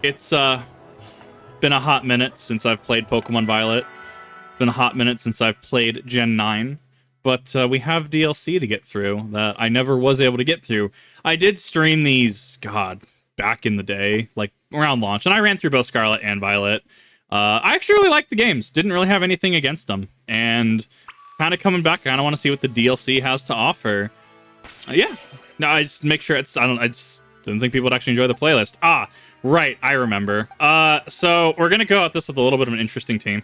It's been a hot minute since I've played Pokemon Violet. Been a hot minute since I've played Gen 9. But we have DLC to get through that I never was able to get through. I did stream these, God, back in the day, like around launch, and I ran through both Scarlet and Violet. I actually really liked the games. Didn't really have anything against them. And kind of coming back, I kind of want to see what the DLC has to offer. Yeah. No, I just make sure it's, I just didn't think people would actually enjoy the playlist. Ah, right, I remember. So we're gonna go at this with a little bit of an interesting team.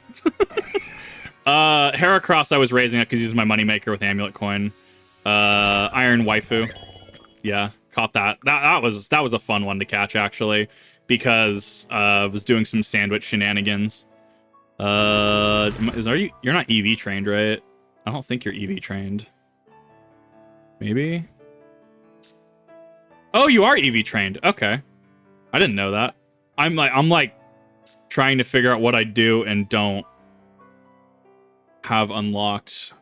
Heracross I was raising up because he's my moneymaker with Amulet Coin. Iron Waifu. Yeah, caught that. That was a fun one to catch, actually, because I was doing some sandwich shenanigans. You're not EV trained, right? I don't think you're EV trained. Maybe? Oh, you are EV trained. Okay. I didn't know that. I'm like trying to figure out what I do and don't have unlocked.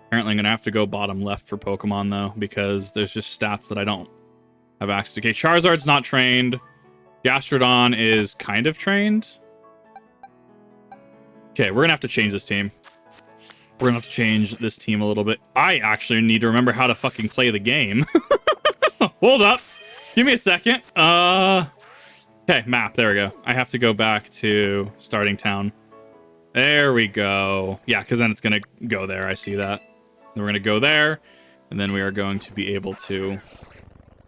Apparently I'm gonna have to go bottom left for Pokemon though, because there's just stats that I don't have access to. Okay, Charizard's not trained. Gastrodon is kind of trained. Okay, we're gonna have to change this team. We're gonna have to change this team a little bit. I actually need to remember how to fucking play the game. Hold up. Give me a second. Okay, map. There we go. I have to go back to starting town. There we go. Yeah, because then it's going to go there. I see that. Then we're going to go there, and then we are going to be able to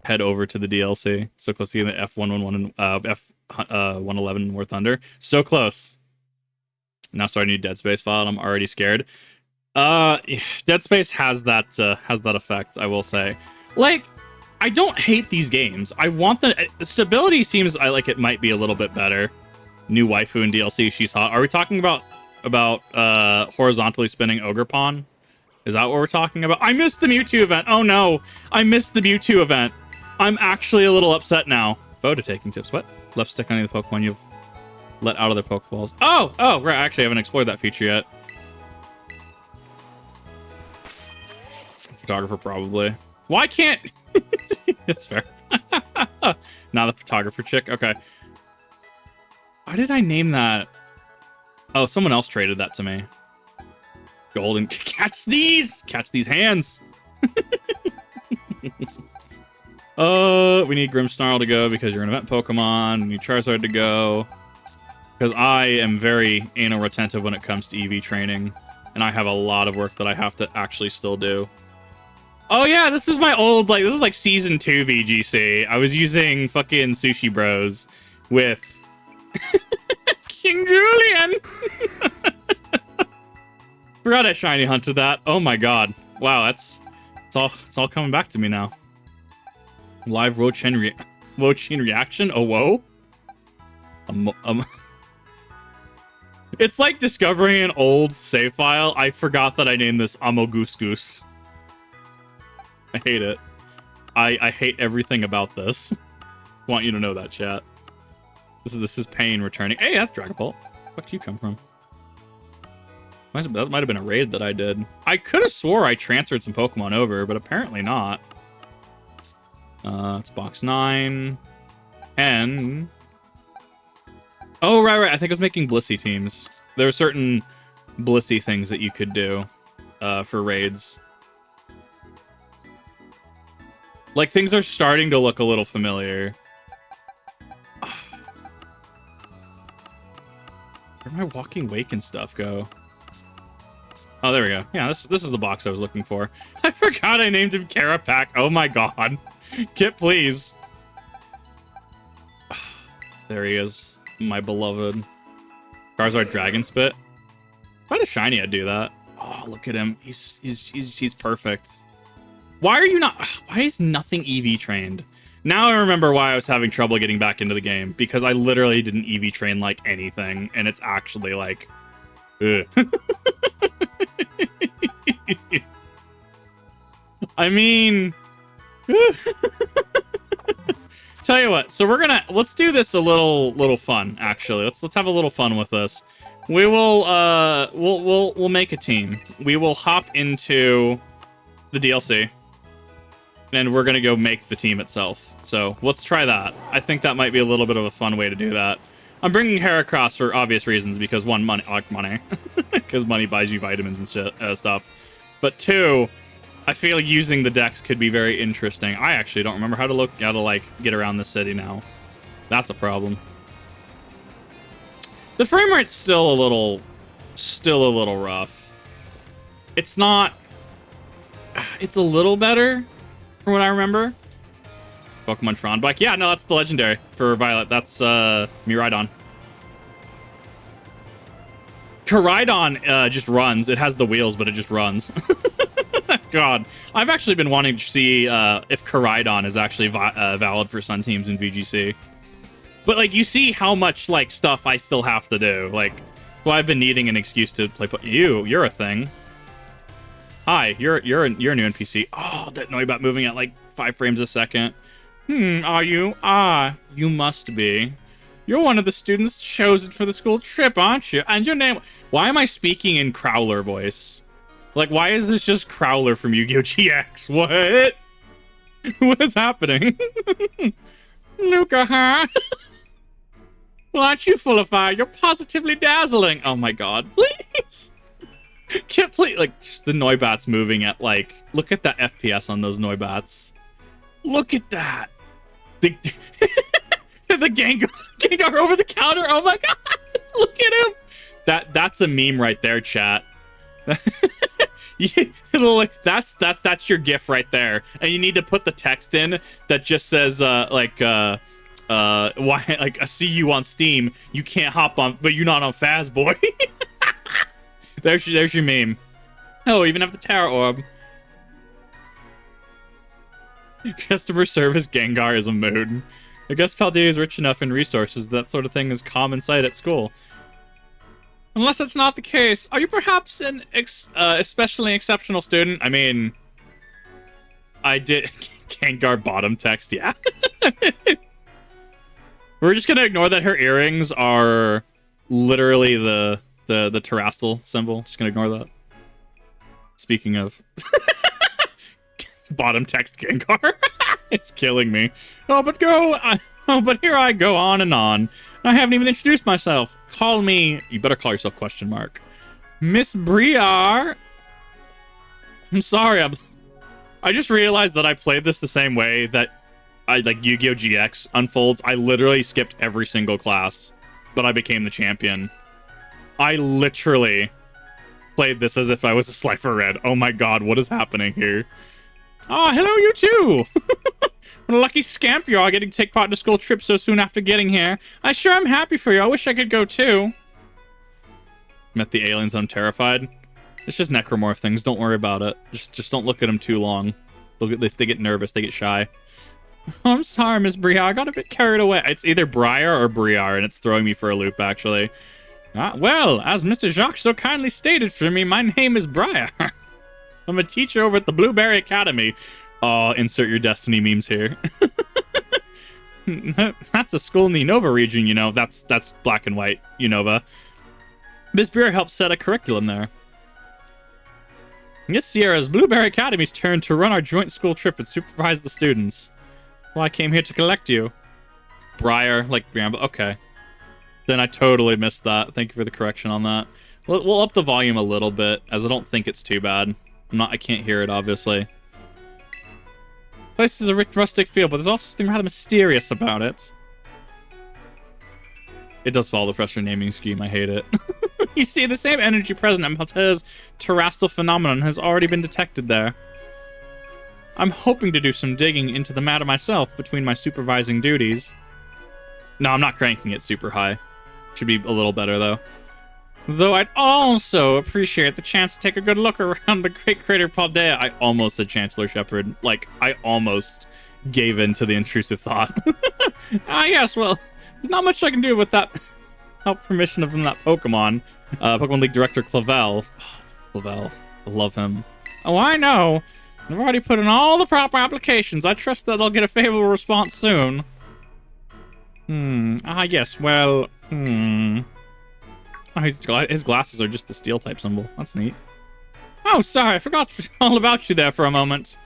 head over to the DLC. So close to the F111 and F111 War Thunder. So close. Now starting a new Dead Space file, and I'm already scared. Dead Space has that effect, I will say. Like, I don't hate these games. I want the stability seems like it might be a little bit better. New waifu in DLC, she's hot. Are we talking about horizontally spinning Ogerpon? Is that what we're talking about? I missed the Mewtwo event. Oh no, I missed the Mewtwo event. I'm actually a little upset now. Photo taking tips. What? Left stick on any of the Pokemon you've let out of their Pokeballs. Oh, right. Actually, I haven't explored that feature yet. Photographer, probably. Why can't... It's fair. Not the photographer chick. Okay. Why did I name that? Oh, someone else traded that to me. Golden. Catch these! Catch these hands! We need Grimmsnarl to go because you're an event Pokemon. We need Charizard to go. Because I am very anal retentive when it comes to EV training. And I have a lot of work that I have to actually still do. Oh yeah, this is my old, this is like Season 2 VGC. I was using fucking Sushi Bros with King Julian. Forgot I shiny hunted that. Oh my god. Wow, it's all coming back to me now. Live Wo-Chen reaction? Oh, whoa. It's like discovering an old save file. I forgot that I named this Amogoose Goose. I hate it. I hate everything about this. Want you to know that, chat. This is pain returning. Hey, that's Dragapult. Where did you come from? That might have been a raid that I did. I could have swore I transferred some Pokemon over, but apparently not. It's box 9. 10. Oh, right. I think I was making Blissey teams. There are certain Blissey things that you could do for raids. Like, things are starting to look a little familiar. Where'd my Walking Wake and stuff go? Oh, there we go. Yeah, this is the box I was looking for. I forgot I named him Carapac. Oh my god. Kit, please. There he is. My beloved. Charizard Dragon Spit. If I had a shiny, I'd do that. Oh, look at him. He's perfect. Why are you not... Why is nothing EV trained? Now I remember why I was having trouble getting back into the game. Because I literally didn't EV train like anything. And it's actually like... Ugh. I mean... Tell you what, so let's do this a little fun, actually. Let's have a little fun with this. We will, we'll make a team. We will hop into the DLC. and we're gonna go make the team itself. So let's try that. I think that might be a little bit of a fun way to do that. I'm bringing hair across for obvious reasons, because one, money, because money buys you vitamins and shit, stuff. But two, I feel using the decks could be very interesting. I actually don't remember how to like get around the city now. That's a problem. The frame rate's still a little rough. It's not. It's a little better from what I remember. Pokemon Tron Bike. Yeah, no, that's the legendary for Violet. That's Miraidon. Koraidon just runs. It has the wheels, but it just runs. God, I've actually been wanting to see if Koraidon is actually valid for Sun teams in VGC. But like, you see how much like stuff I still have to do. Like, so I've been needing an excuse to play. You're a thing. Hi, you're a new NPC. Oh, that Noibat moving at like 5 frames a second. Are you? Ah, you must be. You're one of the students chosen for the school trip, aren't you? And your name... Why am I speaking in Crowler voice? Like, why is this just Crowler from Yu-Gi-Oh! GX? What? What is happening? Luca, huh? Well, aren't you full of fire? You're positively dazzling. Oh my god, please. Can't play, like, just the Noibats moving at, like... Look at that FPS on those Noibats. Look at that. The Gengar over the counter. Oh my god. Look at him. That's a meme right there, chat. That's your GIF right there. And you need to put the text in that just says why, like, I see you on Steam. You can't hop on, but you're not on Fazboy. There's your meme. Oh, even have the Tower Orb. Customer service Gengar is a mood. I guess Paldea is rich enough in resources that sort of thing is common sight at school. Unless that's not the case, are you perhaps an especially exceptional student? I mean, I did Gengar bottom text, yeah. We're just gonna ignore that her earrings are literally the terrestrial symbol. Just gonna ignore that. Speaking of bottom text Gengar. It's killing me. But here I go on and on. I haven't even introduced myself. Call me... You better call yourself question mark. Miss Briar. I'm sorry. I just realized that I played this the same way that like Yu-Gi-Oh! GX unfolds. I literally skipped every single class, but I became the champion. I literally played this as if I was a Slifer Red. Oh my god, what is happening here? Oh, hello, you too! What a lucky scamp you are getting to take part in a school trip so soon after getting here. I sure am happy for you. I wish I could go too. Met the aliens, I'm terrified. It's just necromorph things. Don't worry about it. Just don't look at them too long. They get nervous. They get shy. Oh, I'm sorry, Miss Briar. I got a bit carried away. It's either Briar or Briar, and it's throwing me for a loop, actually. Well, as Mr. Jacques so kindly stated for me, my name is Briar. I'm a teacher over at the Blueberry Academy. Oh, insert your Destiny memes here. That's a school in the Unova region, you know. That's black and white, Unova. Miss Briar helped set a curriculum there. This year, it's Blueberry Academy's turn to run our joint school trip and supervise the students. Well, I came here to collect you. Briar, like Bramble. Okay. Then I totally missed that. Thank you for the correction on that. We'll up the volume a little bit, as I don't think it's too bad. I can't hear it, obviously. Place is a rich rustic feel, but there's also something rather mysterious about it. It does follow the frustrating naming scheme. I hate it. You see, the same energy present at Malta's terrestrial phenomenon has already been detected there. I'm hoping to do some digging into the matter myself between my supervising duties. No, I'm not cranking it super high. Should be a little better, though. Though I'd also appreciate the chance to take a good look around the great crater Paldea. I almost said Chancellor Shepard. Like, I almost gave in to the intrusive thought. Yes, well, there's not much I can do with that without permission from that Pokemon. Pokemon League Director Clavel. Oh, Clavel. I love him. Oh, I know. I've already put in all the proper applications. I trust that I'll get a favorable response soon. Yes, well, Oh, his glasses are just the steel type symbol. That's neat. Oh, sorry, I forgot all about you there for a moment.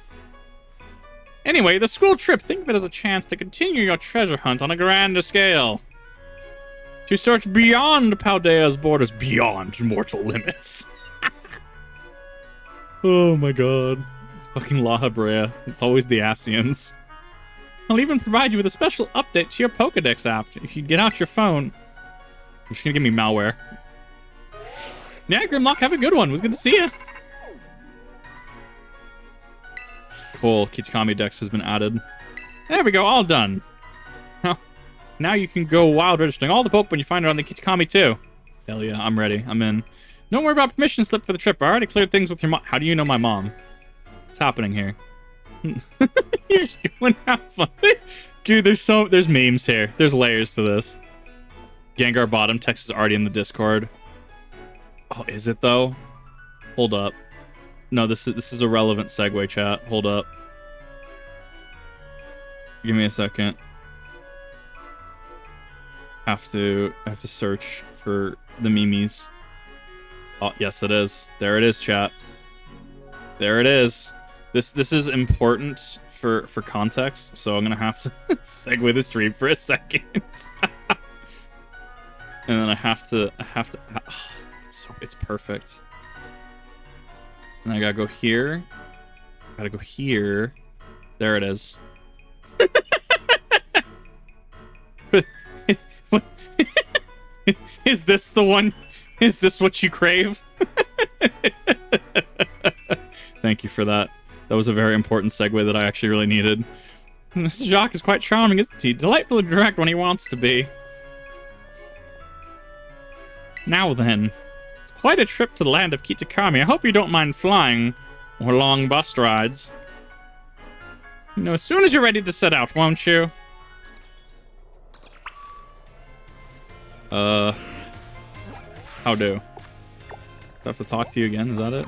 Anyway, the school trip, think of it as a chance to continue your treasure hunt on a grander scale. To search beyond Paldea's borders, beyond mortal limits. Oh my god. Fucking La Habrea. It's always the Asians. I'll even provide you with a special update to your Pokedex app. If you get out your phone. You're just gonna give me malware. Yeah, Grimlock, have a good one. It was good to see you. Cool. Kitakami Dex has been added. There we go. All done. Now you can go wild registering all the Pokemon you find around the Kitakami too. Hell yeah, I'm ready. I'm in. Don't worry about permission slip for the trip. I already cleared things with your mom. How do you know my mom? What's happening here? You're just going to have fun. Dude, there's memes here. There's layers to this. Gengar bottom text is already in the Discord. Oh, is it though? Hold up. No, this is a relevant segue, chat. Hold up. Give me a second. I have to search for the memes. Oh, yes it is. There it is, chat. There it is. This is important for context, so I'm gonna have to segue the stream for a second. And then I have to it's perfect. And I gotta go here. Gotta go here. There it is. Is this the one? Is this what you crave? Thank you for that. That was a very important segue that I actually really needed. Mr. Jacques is quite charming, isn't he? Delightfully direct when he wants to be. Now then, it's quite a trip to the land of Kitakami. I hope you don't mind flying or long bus rides. You know, as soon as you're ready to set out, won't you? How do? Do I have to talk to you again? Is that it?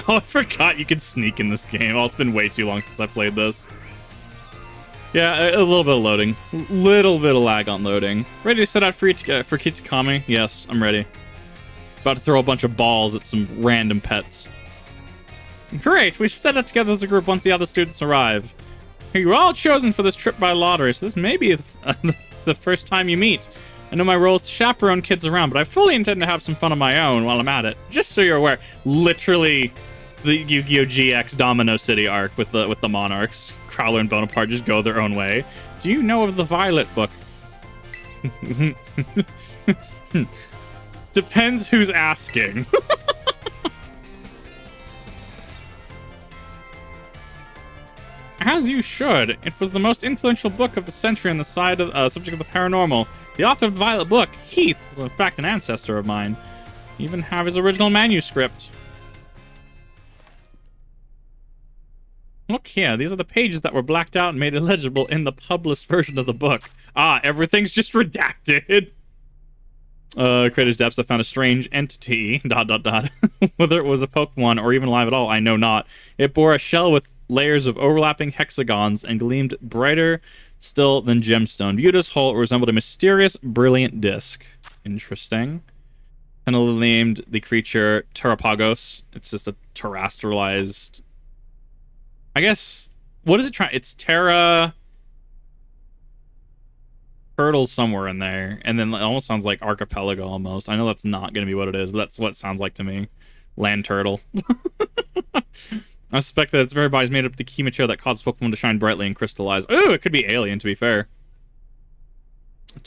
Oh, I forgot you can sneak in this game. Oh, it's been way too long since I played this. Yeah, a little bit of loading. Little bit of lag on loading. Ready to set out for Kitakami? Yes, I'm ready. About to throw a bunch of balls at some random pets. Great, we should set out together as a group once the other students arrive. You were all chosen for this trip by lottery, so this may be the first time you meet. I know my role is to chaperone kids around, but I fully intend to have some fun of my own while I'm at it. Just so you're aware, literally the Yu-Gi-Oh! GX Domino City arc with the Monarchs. Crowler and Bonaparte just go their own way. Do you know of the Violet book? Depends who's asking. As you should. It was the most influential book of the century on the side of subject of the paranormal. The author of the Violet book, Heath, was in fact an ancestor of mine. I even have his original manuscript. Look here, these are the pages that were blacked out and made illegible in the published version of the book. Ah, everything's just redacted. Creator's Depths, I found a strange entity, ... Whether it was a Pokemon or even alive at all, I know not. It bore a shell with layers of overlapping hexagons and gleamed brighter still than gemstone. Viewed as whole, it resembled a mysterious, brilliant disc. Interesting. Tentatively named the creature Terrapagos. It's just a terrestrialized... I guess... What is it trying... It's Terra... Turtles somewhere in there. And then it almost sounds like Archipelago almost. I know that's not going to be what it is, but that's what it sounds like to me. Land turtle. I suspect that its very body is made up of the key material that causes Pokemon to shine brightly and crystallize. Ooh, it could be alien, to be fair.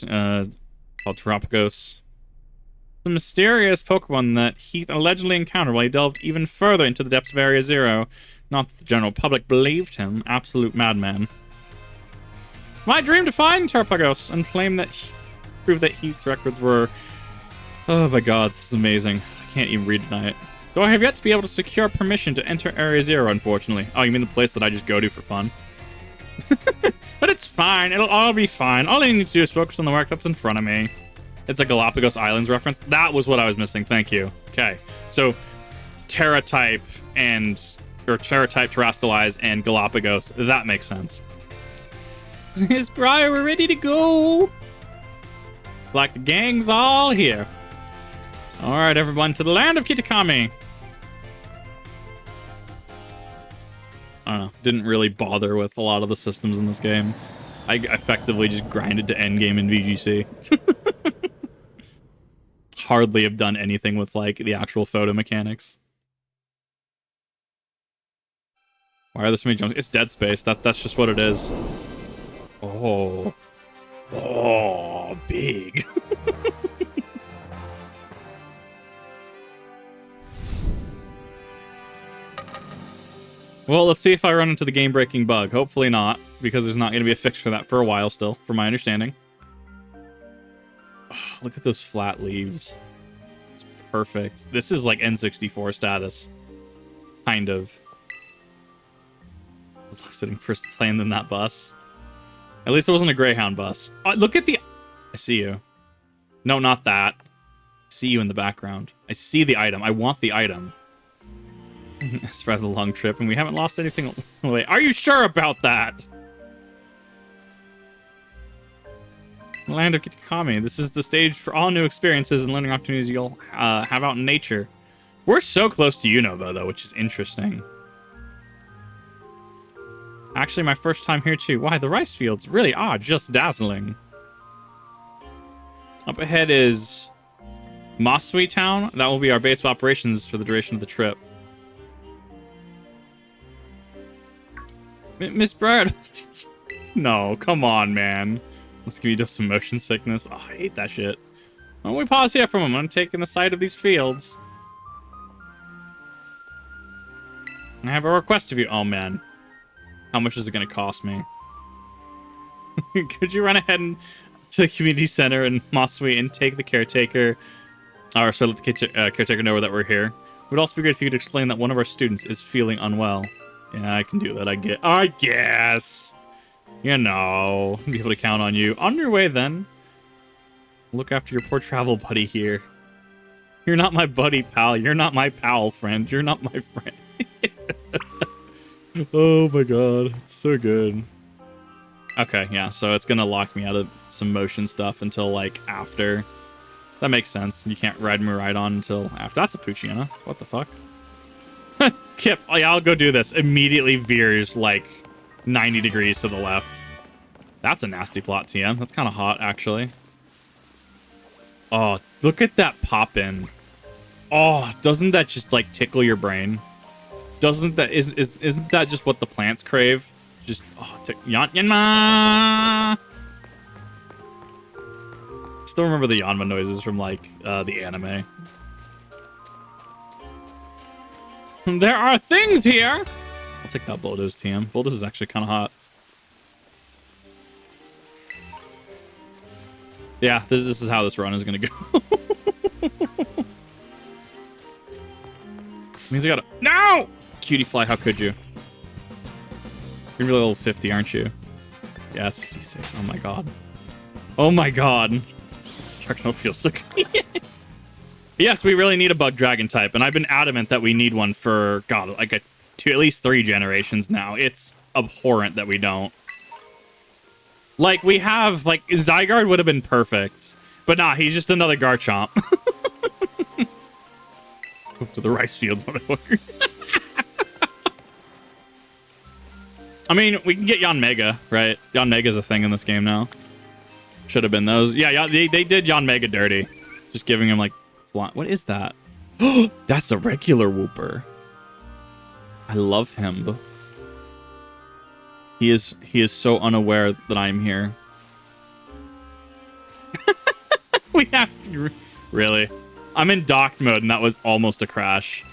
Called Terrapagos. The mysterious Pokemon that Heath allegedly encountered while he delved even further into the depths of Area Zero. Not that the general public believed him. Absolute madman. My dream to find Terrapagos and prove that Heath's records were... Oh my god, this is amazing. I can't even read tonight. Though I have yet to be able to secure permission to enter Area Zero, unfortunately. Oh, you mean the place that I just go to for fun? But it's fine. It'll all be fine. All I need to do is focus on the work that's in front of me. It's a Galapagos Islands reference. That was what I was missing. Thank you. Okay. So, Terra-type and... Or Terra-type, Terrestrialize, and Galapagos. That makes sense. Miss Briar, we're ready to go. Like the gang's all here. Alright, everyone, to the land of Kitakami. I don't know. Didn't really bother with a lot of the systems in this game. I effectively just grinded to endgame in VGC. Hardly have done anything with like the actual photo mechanics. Why are there so many jumps? It's Dead Space. That's just what it is. Oh. Oh, big. Well, let's see if I run into the game-breaking bug. Hopefully not, because there's not going to be a fix for that for a while still, from my understanding. Oh, look at those flat leaves. It's perfect. This is like N64 status. Kind of. I was sitting first plane than that bus. At least it wasn't a Greyhound bus. Oh, look at the... I see you. No, not that. I see you in the background. I see the item. I want the item. It's rather a long trip, and we haven't lost anything away. Are you sure about that? Land of Kitakami. This is the stage for all new experiences and learning opportunities you'll have out in nature. We're so close to Unova, though, which is interesting. Actually, my first time here, too. Why, the rice fields really are just dazzling. Up ahead is Masui Town. That will be our base of operations for the duration of the trip. Miss Bird. No, come on, man. Let's give you just some motion sickness. Oh, I hate that shit. Why don't we pause here for a moment? I'm taking the sight of these fields. I have a request of you. Oh, man. How much is it going to cost me? Could you run ahead and to the community center in Masui and take the caretaker, or so let the caretaker know that we're here? It would also be great if you could explain that one of our students is feeling unwell. Yeah, I can do that, I guess. You know, be able to count on you. On your way, then. Look after your poor travel buddy here. You're not my buddy, pal. You're not my pal, friend. You're not my friend. Oh my god, it's so good. Okay, yeah, so it's gonna lock me out of some motion stuff until, like, after. That makes sense. You can't ride Miraidon until after. That's a Poochyena. What the fuck? Kip, oh, yeah, I'll go do this. Immediately veers, like, 90 degrees to the left. That's a nasty plot, TM. That's kind of hot, actually. Oh, look at that pop-in. Oh, doesn't that just, like, tickle your brain? Isn't that just what the plants crave? Just, oh, Yanma! Still remember the Yanma noises from, like, the anime. There are things here! I'll take that Bulldoze, TM. Bulldoze is actually kind of hot. Yeah, this is how this run is going to go. Means I gotta... No! Cutie fly, how could you? You're really level 50, aren't you? Yeah, it's 56. Oh my god. Oh my god. Stark don't feel so good. Yes, we really need a bug dragon type, and I've been adamant that we need one for, god, like at least 3 generations now. It's abhorrent that we don't. Like, we have, like, Zygarde would have been perfect, but nah, he's just another Garchomp. Go to the rice fields, motherfucker. I mean, we can get Yanmega, right? Yanmega's a thing in this game now. Should have been those. Yeah, they did Yanmega dirty. Just giving him, like, what is that? That's a regular Wooper. I love him. He is so unaware that I'm here. We have to... Really? I'm in docked mode, and that was almost a crash.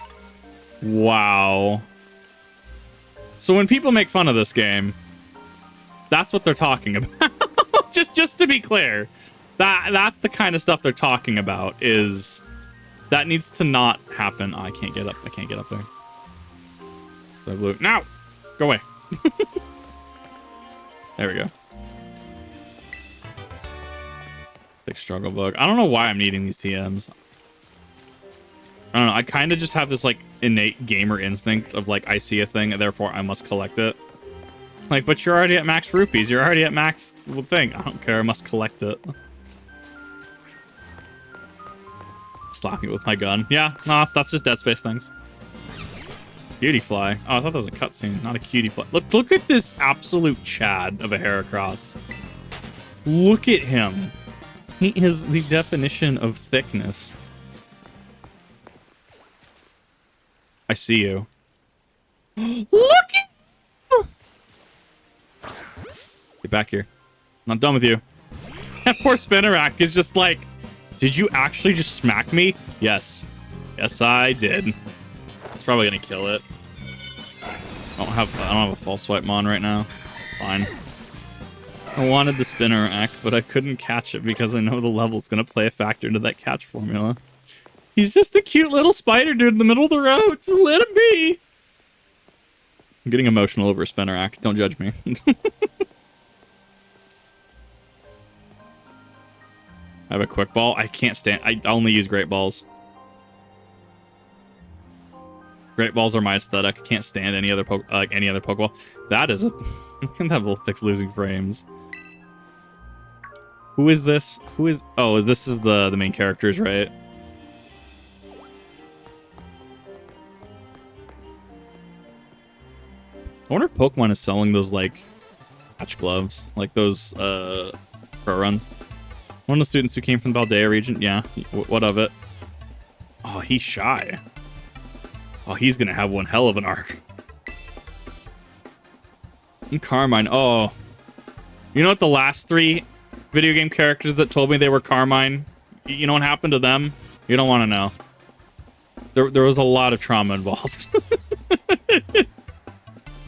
Wow. So when people make fun of this game, that's what they're talking about. just to be clear, that's the kind of stuff they're talking about. Is that needs to not happen? Oh, I can't get up. I can't get up there. So blue. Now, go away. There we go. Big struggle bug. I don't know why I'm needing these TMs. I don't know. I kind of just have this, like, innate gamer instinct of, like, I see a thing, and therefore I must collect it. Like, but you're already at max rupees. You're already at max thing. I don't care. I must collect it. Slap me with my gun. Yeah, nah, that's just Dead Space things. Cutie fly. Oh, I thought that was a cutscene, not a cutie fly. Look at this absolute Chad of a Heracross. Look at him. He is the definition of thickness. I see you. Look at... Get back here. I'm not done with you. That poor Spinnerack is just like, did you actually just smack me? Yes. Yes, I did. It's probably gonna kill it. I don't have a false swipe mon right now. Fine. I wanted the Spinnerack, but I couldn't catch it because I know the level's gonna play a factor into that catch formula. He's just a cute little spider dude in the middle of the road. Just let him be. I'm getting emotional over a Spinnerack. Don't judge me. I have a quick ball. I can't stand. I only use great balls. Great balls are my aesthetic. I can't stand any other Pokeball. That is a. Look at that Vulpix losing frames. Who is this? Who is? Oh, this is the main characters, right? I wonder if Pokemon is selling those like patch gloves, like those pro runs. One of the students who came from the Baldea region. Yeah, what of it? Oh, he's shy. Oh, he's gonna have one hell of an arc. And Carmine. Oh, you know what? The last 3 video game characters that told me they were Carmine. You know what happened to them? You don't want to know. There was a lot of trauma involved.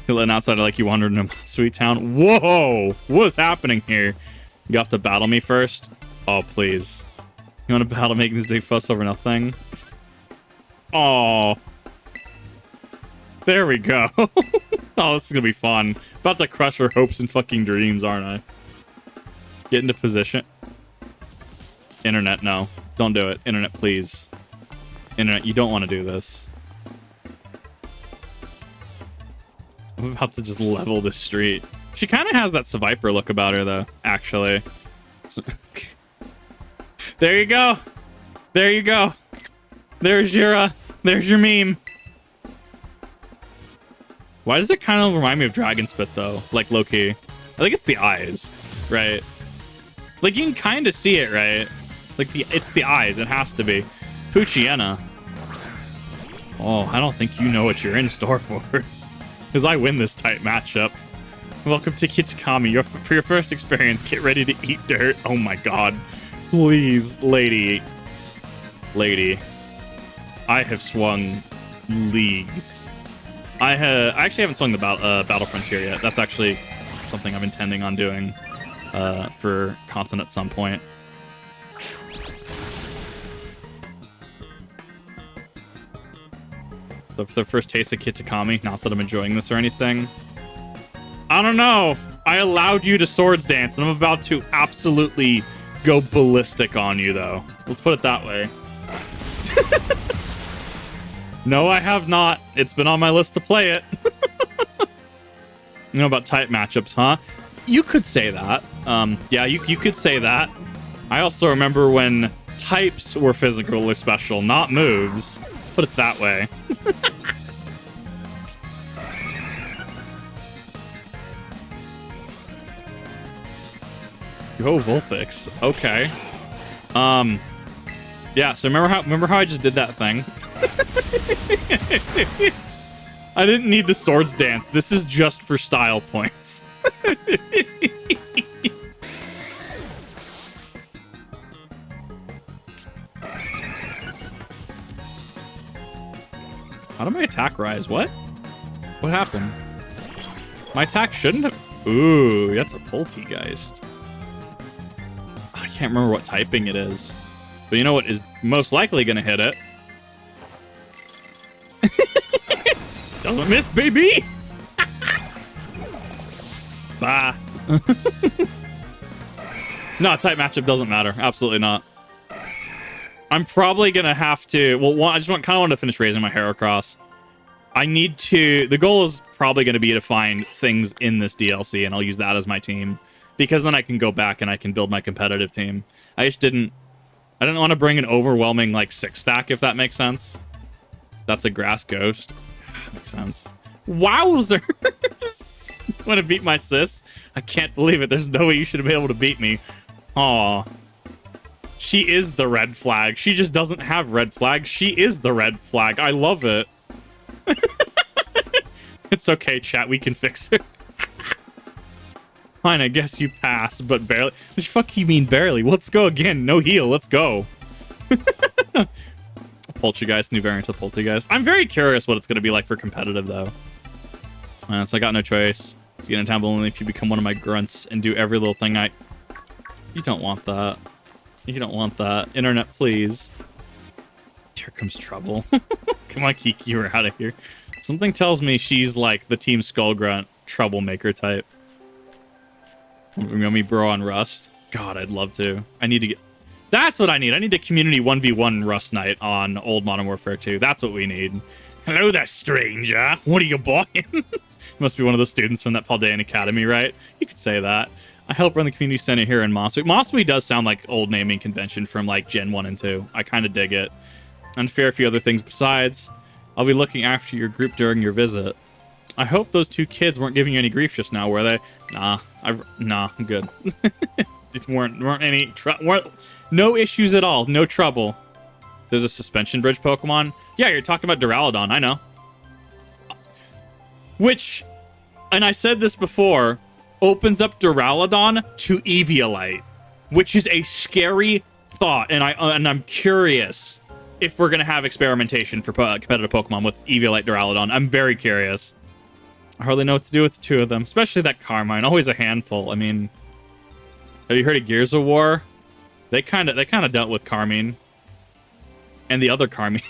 An outsider like you wandered into Sweet Town. Whoa! What is happening here? You have to battle me first? Oh, please. You want to battle making this big fuss over nothing? Oh. There we go. Oh, this is going to be fun. About to crush her hopes and fucking dreams, aren't I? Get into position. Internet, no. Don't do it. Internet, please. Internet, you don't want to do this. I'm about to just level the street. She kind of has that Seviper look about her, though, actually. So, there you go. There you go. There's your meme. Why does it kind of remind me of Dragon Spit, though? Like, low-key. I think it's the eyes, right? Like, you can kind of see it, right? Like, it's the eyes. It has to be. Poochyena. Oh, I don't think you know what you're in store for. Because I win this tight matchup. Welcome to Kitakami. For your first experience, get ready to eat dirt. Oh my god. Please, lady. Lady. I have swung leagues. I actually haven't swung the Battle Frontier yet. That's actually something I'm intending on doing for content at some point. So for the first taste of Kitakami, not that I'm enjoying this or anything. I don't know. I allowed you to swords dance, and I'm about to absolutely go ballistic on you, though. Let's put it that way. No, I have not. It's been on my list to play it. You know about type matchups, huh? You could say that. Yeah, you could say that. I also remember when types were physically special, not moves. Let's put it that way. Yo, Vulpix. Okay. Yeah, so remember how I just did that thing? I didn't need the swords dance. This is just for style points. How did my attack rise? What? What happened? My attack shouldn't have... Ooh, that's a Poltegeist. I can't remember what typing it is. But you know what is most likely going to hit it? Doesn't miss, baby! Bah. No, type matchup doesn't matter. Absolutely not. I'm probably going to have to... Well, I just kind of want to finish raising my Heracross. I need to... The goal is probably going to be to find things in this DLC, and I'll use that as my team. Because then I can go back and I can build my competitive team. I just didn't... I didn't want to bring an overwhelming, like, 6-stack, if that makes sense. That's a Grass Ghost. makes sense. Wowzers! Want to beat my sis? I can't believe it. There's no way you should have been able to beat me. Aw. She is the red flag. She just doesn't have red flags. She is the red flag. I love it. It's okay, chat. We can fix it. Fine, I guess you pass, but barely. The fuck you mean barely? Let's go again. No heal. Let's go. Poltergeist, new variant of Poltergeist. I'm very curious what it's going to be like for competitive, though. So I got no choice. To get in town, but only if you become one of my grunts and do every little thing I... You don't want that. You don't want that. Internet, please. Here comes trouble. Come on, Kiki, we're out of here. Something tells me she's like the Team Skullgrunt troublemaker type. Me bro on Rust. God, I'd love to. I need to get... That's what I need. I need a community 1v1 Rust night on Old Modern Warfare 2. That's what we need. Hello there, stranger. What are you buying? Must be one of the students from that Paldean Academy, right? You could say that. I help run the community center here in Mossweek. Mossweek does sound like old naming convention from like Gen 1 and 2. I kind of dig it. And a fair few other things besides. I'll be looking after your group during your visit. I hope those two kids weren't giving you any grief just now, were they? Nah, I'm good. It weren't any no issues at all, no trouble. There's a suspension bridge Pokemon. Yeah, you're talking about Duraludon, I know. Which, and I said this before, opens up Duraludon to Eviolite, which is a scary thought, and I'm curious if we're gonna have experimentation for competitive Pokemon with Eviolite Duraludon. I'm very curious. I hardly know what to do with the two of them, especially that Carmine. Always a handful. I mean, have you heard of Gears of War? They kind of dealt with Carmine and the other Carmine.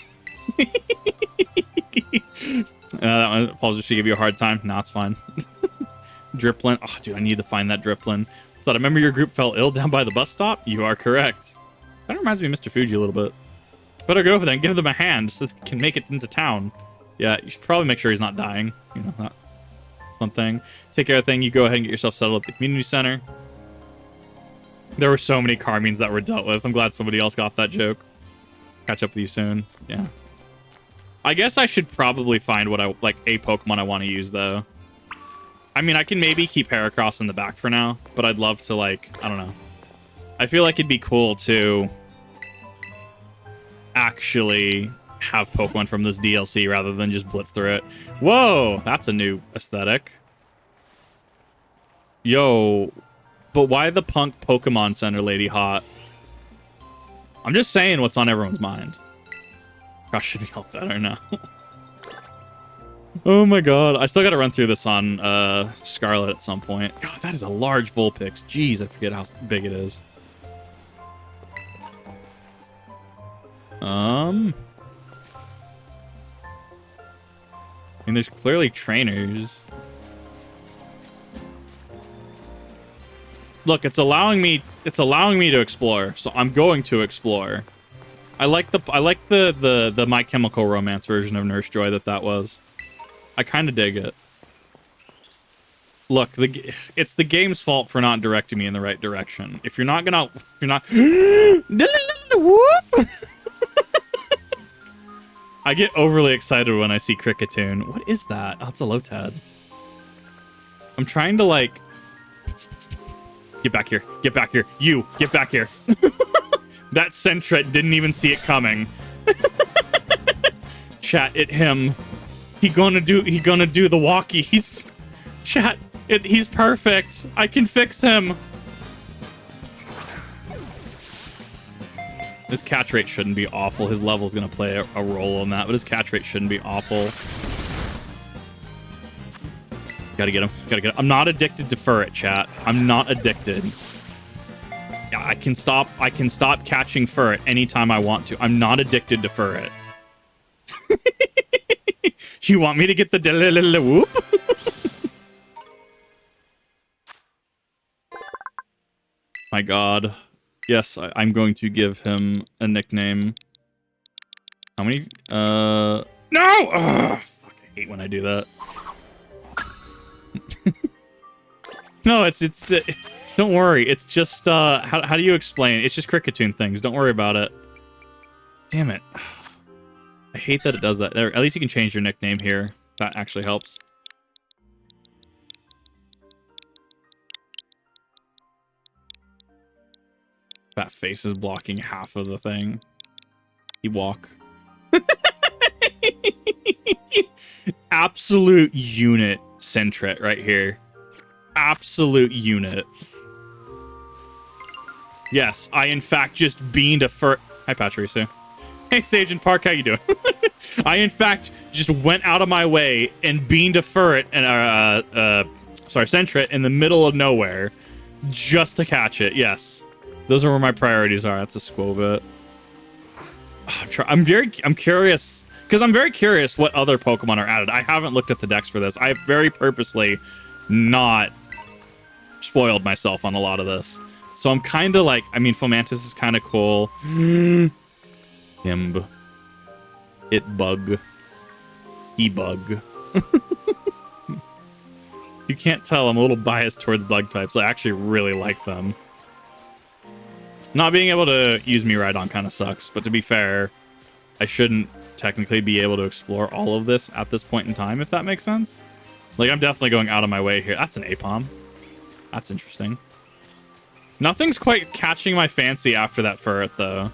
That one, apologies, she gave you a hard time. Nah, it's fine. Driplin. Oh, dude, I need to find that Driplin. So I remember your group fell ill down by the bus stop? You are correct. That reminds me of Mr. Fuji a little bit. Better go over there and give them a hand so they can make it into town. Yeah, you should probably make sure he's not dying. You know, that one thing. Take care of the thing. You go ahead and get yourself settled at the community center. There were so many Carmines that were dealt with. I'm glad somebody else got that joke. Catch up with you soon. Yeah. I guess I should probably find what a Pokemon I want to use, though. I mean, I can maybe keep Heracross in the back for now, but I'd love to, I don't know. I feel like it'd be cool to actually have Pokemon from this DLC rather than just blitz through it. Whoa, that's a new aesthetic. Yo, but why the punk Pokemon Center lady hot? I'm just saying what's on everyone's mind. Gosh, should we help that or no? Oh my god. I still gotta run through this on Scarlet at some point. God, that is a large Vulpix. Jeez, I forget how big it is. I mean, there's clearly trainers. Look, it's allowing me to explore, so I'm going to explore. I like the My Chemical Romance version of Nurse Joy that was. I kind of dig it. Look, it's the game's fault for not directing me in the right direction. If you're not whoop. I get overly excited when I see Cricketune. What is that? Oh, it's a Lotad. I'm trying to get back here. Get back here. You, get back here. That Sentret didn't even see it coming. Chat, him. He gonna do the walkies. Chat, he's perfect. I can fix him. His catch rate shouldn't be awful. His level's gonna play a role in that, but his catch rate shouldn't be awful. Gotta get him. Gotta get him. I'm not addicted to Furret, chat. I'm not addicted. Yeah, I can stop catching Furret anytime I want to. I'm not addicted to Furret. You want me to get the whoop? My god. Yes, I'm going to give him a nickname. How many? No! Ugh, fuck, I hate when I do that. No, don't worry. It's just, how do you explain? It's just Cricketune things. Don't worry about it. Damn it. I hate that it does that. There, at least you can change your nickname here. That actually helps. That face is blocking half of the thing. You walk. Absolute unit Sentret right here. Absolute unit. Yes, I in fact just beamed a fur. Hi, Patricia. Hey, Sage and Park, how you doing? I in fact just went out of my way and beamed a ferret and Sentret in the middle of nowhere just to catch it. Yes, those are where my priorities are. That's a Squobit. I'm curious because I'm very curious what other Pokemon are added. I haven't looked at the decks for this. I very purposely not spoiled myself on a lot of this. So I'm kind of like, I mean, Fomantis is kind of cool. Himb. Itbug. Ebug. You can't tell I'm a little biased towards bug types. I actually really like them. Not being able to use Miraidon kind of sucks, but to be fair, I shouldn't technically be able to explore all of this at this point in time, if that makes sense. Like, I'm definitely going out of my way here. That's an Apom. That's interesting. Nothing's quite catching my fancy after that ferret, though.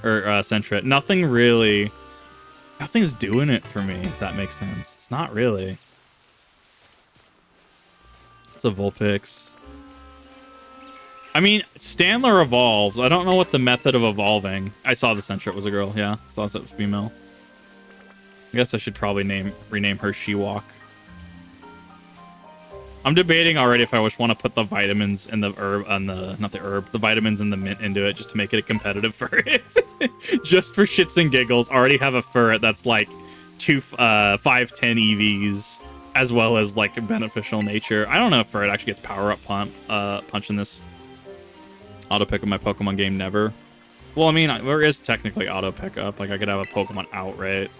Or Sentret. Nothing really... Nothing's doing it for me, if that makes sense. It's not really. It's a Vulpix. I mean, Standler evolves. I don't know what the method of evolving... I saw the Sentret was a girl, yeah. I saw it was female. I guess I should probably rename her She-Walk. I'm debating already if I just want to put the vitamins in the herb on the the vitamins in the mint into it just to make it a competitive ferret. Just for shits and giggles. Already have a ferret that's like 510 EVs as well as like beneficial nature. I don't know if ferret actually gets power up punch in this auto pick of my Pokemon game. Never. Well, I mean, there is technically auto pickup. Like I could have a Pokemon outright.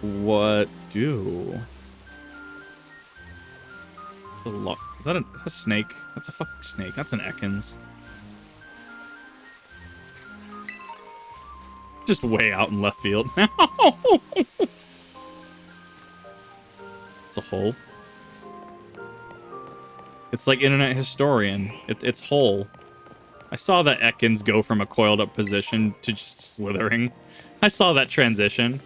What do? Is that a snake? That's a fucking snake. That's an Ekans. Just way out in left field now. It's a hole. It's like Internet Historian. It's whole. I saw that Ekans go from a coiled up position to just slithering. I saw that transition.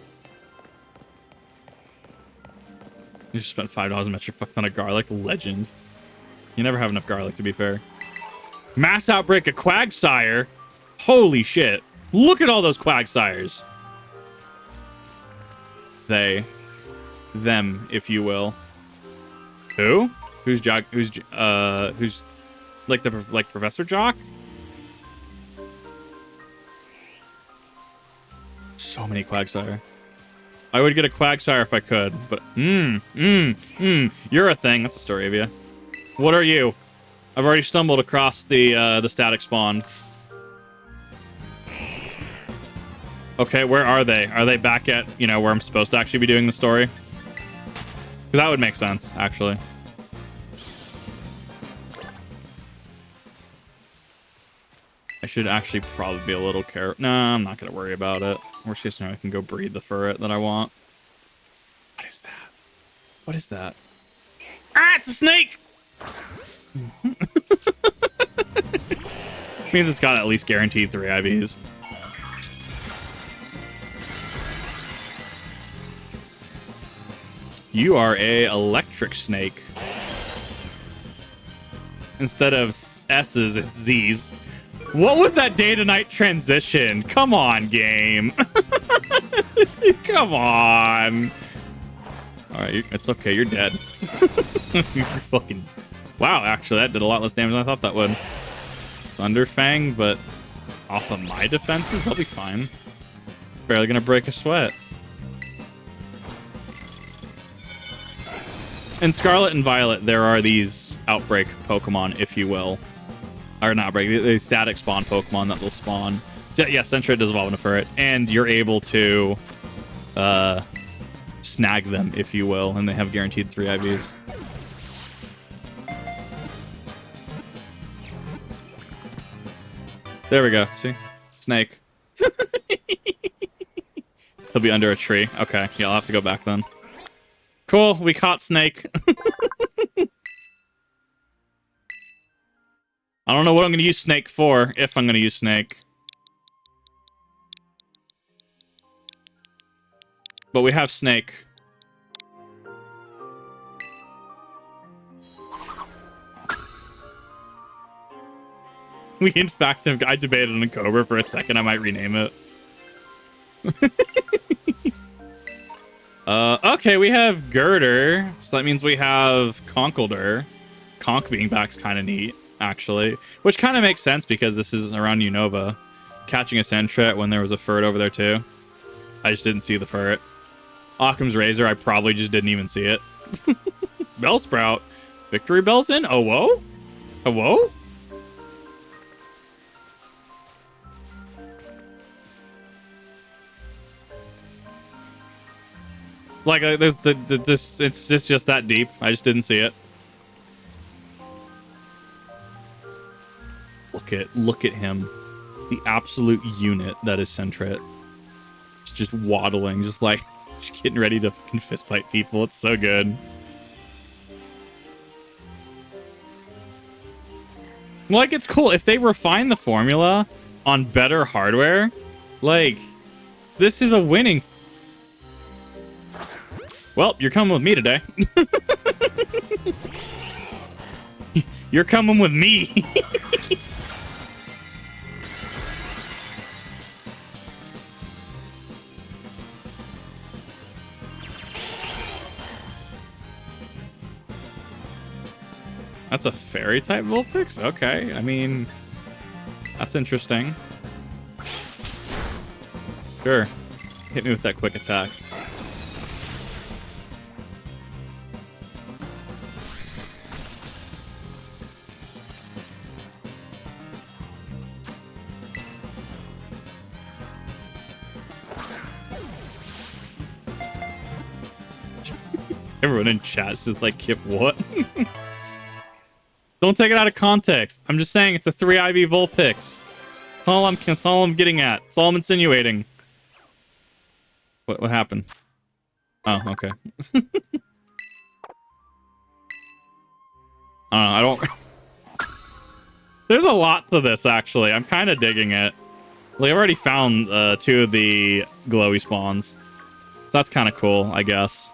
You just spent $5 on metric fuck ton of garlic. Legend. You never have enough garlic, to be fair. Mass outbreak of Quagsire. Holy shit. Look at all those Quagsires. They. Them, if you will. Who? Who's Jock? Who's like Professor Jock? So many Quagsire. I would get a Quagsire if I could, but you're a thing. That's a story of you. What are you? I've already stumbled across the static spawn. Okay, where are they? Are they back at, where I'm supposed to actually be doing the story? Because that would make sense, actually. I should actually probably be a little careful. No, I'm not going to worry about it. Worst case scenario, I can go breed the ferret that I want. What is that? What is that? Ah, it's a snake! Means it's got at least guaranteed 3 IVs. You are a electric snake. Instead of S's, it's Z's. What was that day to night transition? Come on, game. Come on. All right, it's okay. You're dead. You're fucking... Wow, actually, that did a lot less damage than I thought that would. Thunderfang, but off of my defenses, I'll be fine. Barely gonna break a sweat. In Scarlet and Violet, there are these outbreak Pokemon, if you will. Or not outbreak, the static spawn Pokemon that will spawn. Yeah, Sentret does evolve into ferret, and you're able to snag them, if you will, and they have guaranteed 3 IVs. There we go. See? Snake. He'll be under a tree. Okay, yeah, I'll have to go back then. Cool, we caught Snake. I don't know what I'm going to use Snake for, if I'm going to use Snake. But we have Snake. We, in fact, I debated on a Cobra for a second. I might rename it. Okay, we have Girder. So that means we have Conkeldurr. Conk being back's kind of neat, actually. Which kind of makes sense because this is around Unova. Catching a Sentret when there was a Furt over there, too. I just didn't see the Furt. Occam's Razor, I probably just didn't even see it. Bellsprout. Victory Bell's in? Oh, whoa? Oh, whoa? Like, it's just that deep. I just didn't see it. Look at him. The absolute unit that is Sentret. It's just waddling, just getting ready to fucking fist fight people. It's so good. Like, it's cool. If they refine the formula on better hardware, like, this is a winning. Well, you're coming with me today. You're coming with me. That's a fairy type Vulpix? Okay, I mean, that's interesting. Sure. Hit me with that quick attack. Everyone in chat is just like, Kip, what? Don't take it out of context. I'm just saying it's a 3 IV Vulpix. That's all I'm getting at. That's all I'm insinuating. What happened? Oh, okay. I don't There's a lot to this, actually. I'm kind of digging it. Like, I've already found 2 of the glowy spawns. So that's kind of cool, I guess.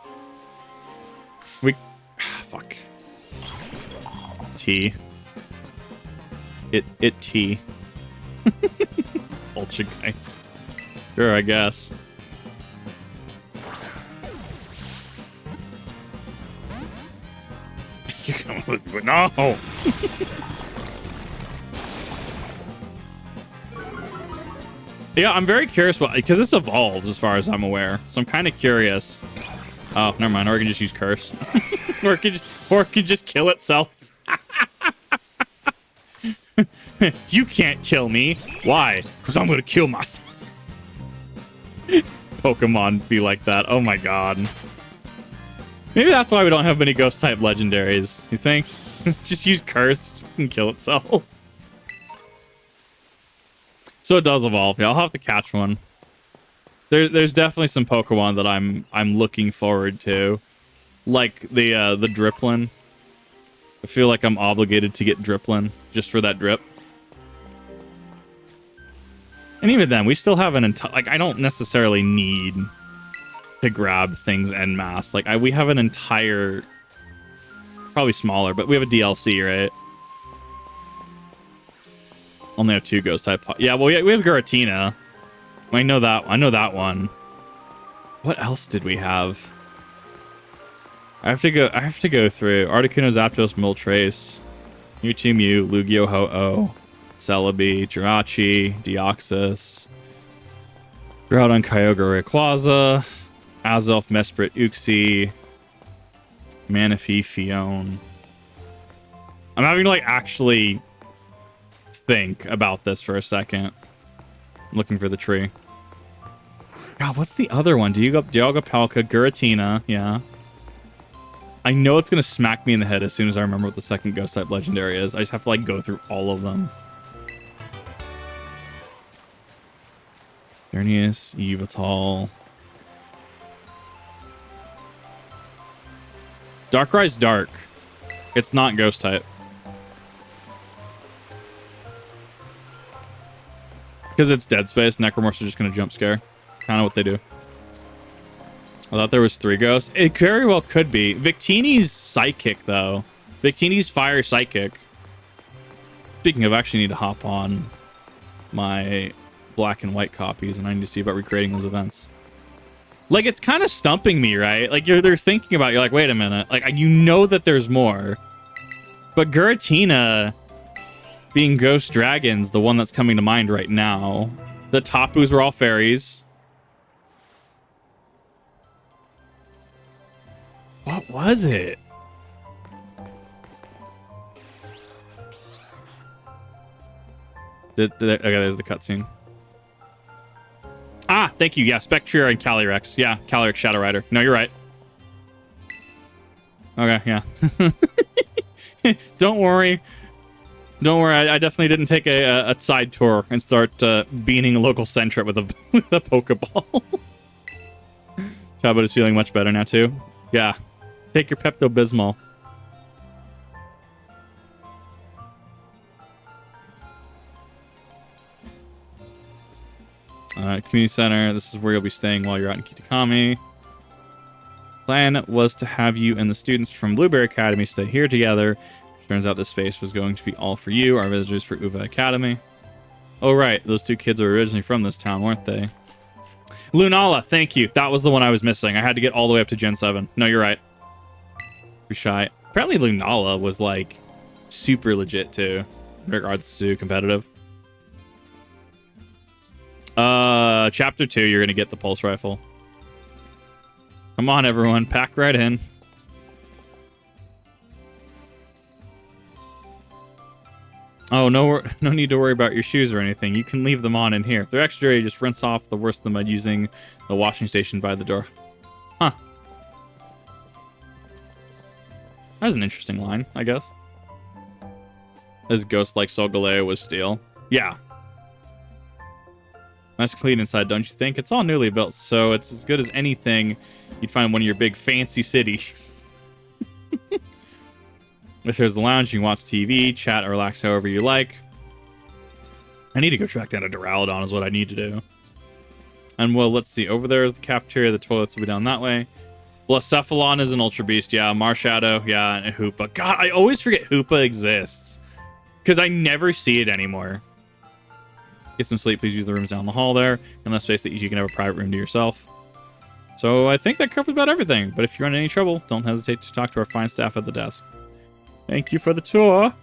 Fuck. T. It T. Poltergeist. Sure, I guess. You're coming with me. No! Yeah, I'm very curious because this evolves as far as I'm aware. So I'm kind of curious. Oh, never mind. Or I can just use Curse. or it could just kill itself. You can't kill me. Why? Because I'm going to kill myself. Pokemon be like that. Oh my god. Maybe that's why we don't have many Ghost-type legendaries. You think? Just use Curse and kill itself. So it does evolve. Yeah, I'll have to catch one. There's definitely some Pokemon that I'm looking forward to, like the Dripplin. I feel like I'm obligated to get Dripplin just for that drip. And even then, we still have an entire. Like, I don't necessarily need to grab things en masse. Like, we have an entire, probably smaller, but we have a DLC, right? Only have 2 ghost type. Yeah, well, we have Giratina. I know that one. What else did we have? I have to go through Articuno, Zapdos, Moltres, Mewtwo, Mew, Lugia, Ho-Oh, Celebi, Jirachi, Deoxys, Groudon, Kyogre, Rayquaza, Azelf, Mesprit, Uxie, Manaphy, Fion. I'm having to like actually think about this for a second. I'm looking for the tree. God, what's the other one? Dialga, Palka, Giratina, yeah. I know it's gonna smack me in the head as soon as I remember what the second ghost type legendary is. I just have to like go through all of them. Xerneas, Yveltal, Darkrai's dark. It's not ghost type. Because it's Dead Space, Necromorphs are just going to jump scare. Kind of what they do. I thought there was 3 ghosts. It very well could be. Victini's psychic, though. Victini's fire psychic. Speaking of, I actually need to hop on my black and white copies, and I need to see about recreating those events. Like, it's kind of stumping me, right? Like, they're thinking about, you're like, wait a minute. Like, you know that there's more. But Giratina being ghost dragons, the one that's coming to mind right now. The Tapus were all fairies. What was it? Okay, there's the cutscene. Ah, thank you. Yeah, Spectrier and Calyrex. Yeah, Calyrex Shadow Rider. No, you're right. Okay, yeah. Don't worry. Don't worry. I definitely didn't take a side tour and start beaning a local Sentret with a with a Pokeball. Chabot is feeling much better now too. Yeah. Take your Pepto-Bismol. Community center. This is where you'll be staying while you're out in Kitakami. Plan was to have you and the students from Blueberry Academy stay here together. Turns out this space was going to be all for you, our visitors for Uva Academy. Oh, right. Those 2 kids are originally from this town, weren't they? Lunala, thank you. That was the one I was missing. I had to get all the way up to Gen 7. No, you're right. You're shy. Apparently Lunala was, like, super legit, too. In regards to competitive. Chapter 2, you're going to get the pulse rifle. Come on, everyone. Pack right in. Oh, no need to worry about your shoes or anything. You can leave them on in here. If they're extra dirty, just rinse off the worst of them by using the washing station by the door. Huh. That was an interesting line, I guess. This ghost like Solgaleo was steel. Yeah. Nice and clean inside, don't you think? It's all newly built, so it's as good as anything you'd find in one of your big fancy cities. This here's the lounge. You can watch TV, chat, or relax however you like. I need to go track down a Duraludon is what I need to do. And well, let's see. Over there is the cafeteria. The toilets will be down that way. Blacephalon is an Ultra Beast. Yeah, Marshadow. Yeah, and Hoopa. God, I always forget Hoopa exists. Because I never see it anymore. Get some sleep. Please use the rooms down the hall there. Unless space that you can have a private room to yourself. So I think that covers about everything. But if you run into any trouble, don't hesitate to talk to our fine staff at the desk. Thank you for the tour.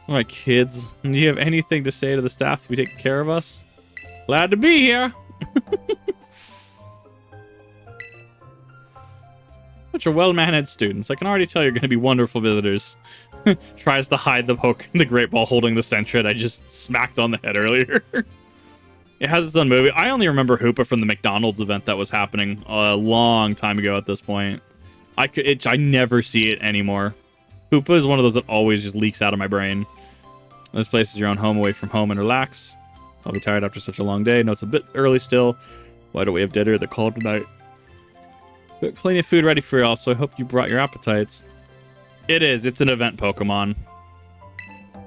All right, kids. Do you have anything to say to the staff to be taking care of us? Glad to be here. Such a well-managed students. I can already tell you're going to be wonderful visitors. Tries to hide the Great Ball holding the Sentret I just smacked on the head earlier. It has its own movie. I only remember Hoopa from the McDonald's event that was happening a long time ago at this point. I never see it anymore. Hoopa is one of those that always just leaks out of my brain. This place is your own home, away from home, and relax. I'll be tired after such a long day. No, it's a bit early still. Why don't we have dinner at the call tonight? Got plenty of food ready for y'all, so I hope you brought your appetites. It is. It's an event Pokemon. Kind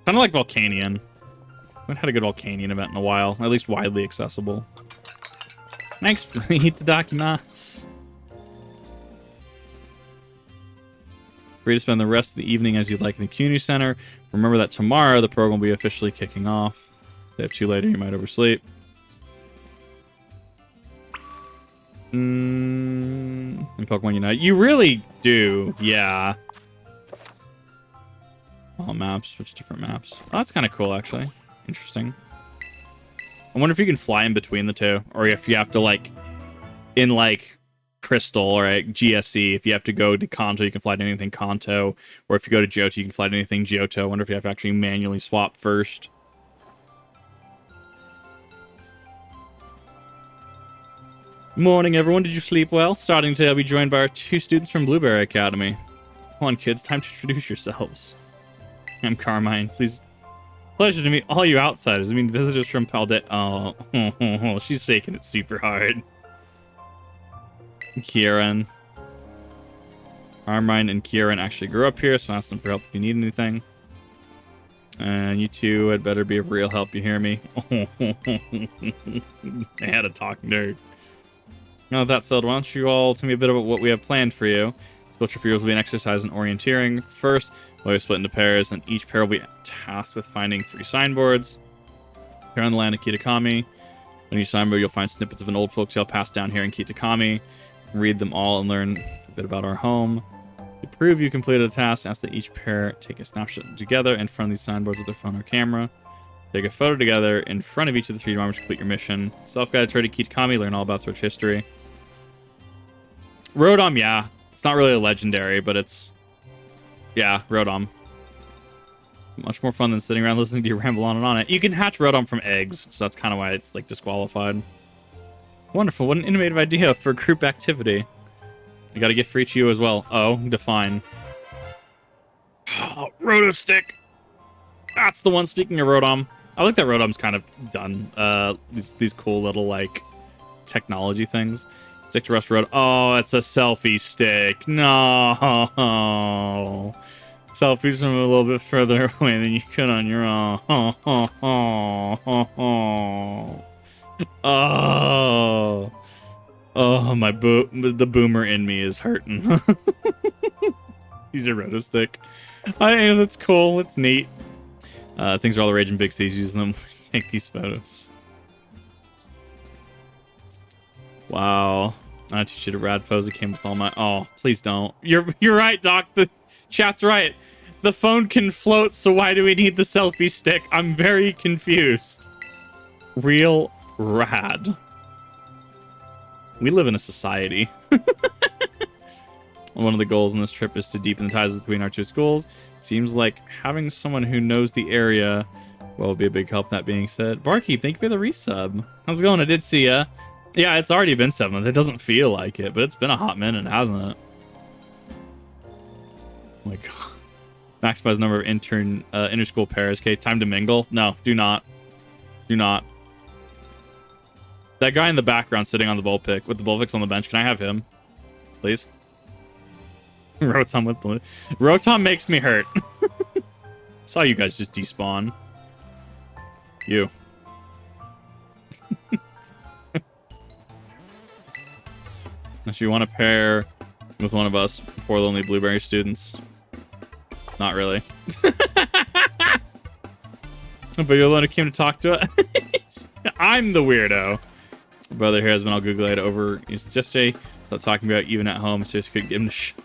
of like Volcanion. I haven't had a good Volcanion event in a while. At least widely accessible. Thanks for itadakimasu. Free to spend the rest of the evening as you'd like in the community center. Remember that tomorrow the program will be officially kicking off. Stay up too later, you might oversleep. In Pokemon Unite. You really do, yeah. All maps, switch different maps. Oh, that's kind of cool, actually. Interesting. I wonder if you can fly in between the two, or if you have to, like, in, like, Crystal or GSC, if you have to go to Kanto, you can fly to anything Kanto, or if you go to Johto, you can fly to anything Johto. I wonder if you have to actually manually swap first. Morning, everyone. Did you sleep well? Starting today, I'll be joined by our 2 students from Blueberry Academy. Come on, kids. Time to introduce yourselves. I'm Carmine. Pleasure to meet all you outsiders. I mean, visitors from Paldet. Oh, she's faking it super hard. Kieran. Armine and Kieran actually grew up here, so ask them for help if you need anything. And you two had better be of real help, you hear me? They had a talking nerd. Now that said, why don't you all tell me a bit about what we have planned for you? Skill trip heroes will be an exercise in orienteering. First, we'll be split into pairs, and each pair will be tasked with finding 3 signboards. Here on the land of Kitakami. On each signboard, you'll find snippets of an old folktale passed down here in Kitakami. Read them all and learn a bit about our home. To prove you completed a task, ask that each pair take a snapshot together in front of these signboards with their phone or camera. Take a photo together in front of each of the 3 environments to complete your mission. Self-guided tour to Kitakami, learn all about its rich history. Rotom, yeah. It's not really a legendary, but it's... Yeah, Rotom. Much more fun than sitting around listening to you ramble on and on it. You can hatch Rotom from eggs, so that's kind of why it's, like, disqualified. Wonderful. What an innovative idea for a group activity. I got a gift for each of you as well. Oh, define. Oh, Roto Stick. That's the one. Speaking of Rotom, I like that Rotom's kind of done. These cool little, like, technology things. Stick to rust road. Oh, it's a selfie stick. No. Selfies from a little bit further away than you could on your own. Oh. Oh, the boomer in me is hurting. Use a roto stick. That's cool. It's neat. Things are all the rage in big cities. Use them to take these photos. Wow. I teach you to rad pose. It came with all my... Oh, please don't. You're right, Doc. The chat's right. The phone can float, so why do we need the selfie stick? I'm very confused. Real rad. We live in a society. One of the goals in this trip is to deepen the ties between our 2 schools. Seems like having someone who knows the area will be a big help, that being said. Barkeep, thank you for the resub. How's it going? I did see ya. Yeah, it's already been 7 months. It doesn't feel like it, but it's been a hot minute, hasn't it? Oh my god. Maximize number of inter-school pairs. Okay, time to mingle. No, do not. Do not. That guy in the background sitting on the Vulpix with the Vulpix on the bench. Can I have him? Please? Rotom with blue. Rotom makes me hurt. Saw you guys just despawn. You. If you want to pair with one of us, 4 lonely blueberry students. Not really. But you're the one who came to talk to us. I'm the weirdo. Brother here has been all googly-eyed over. He's just stop talking about even at home. So just couldn't give him a shot.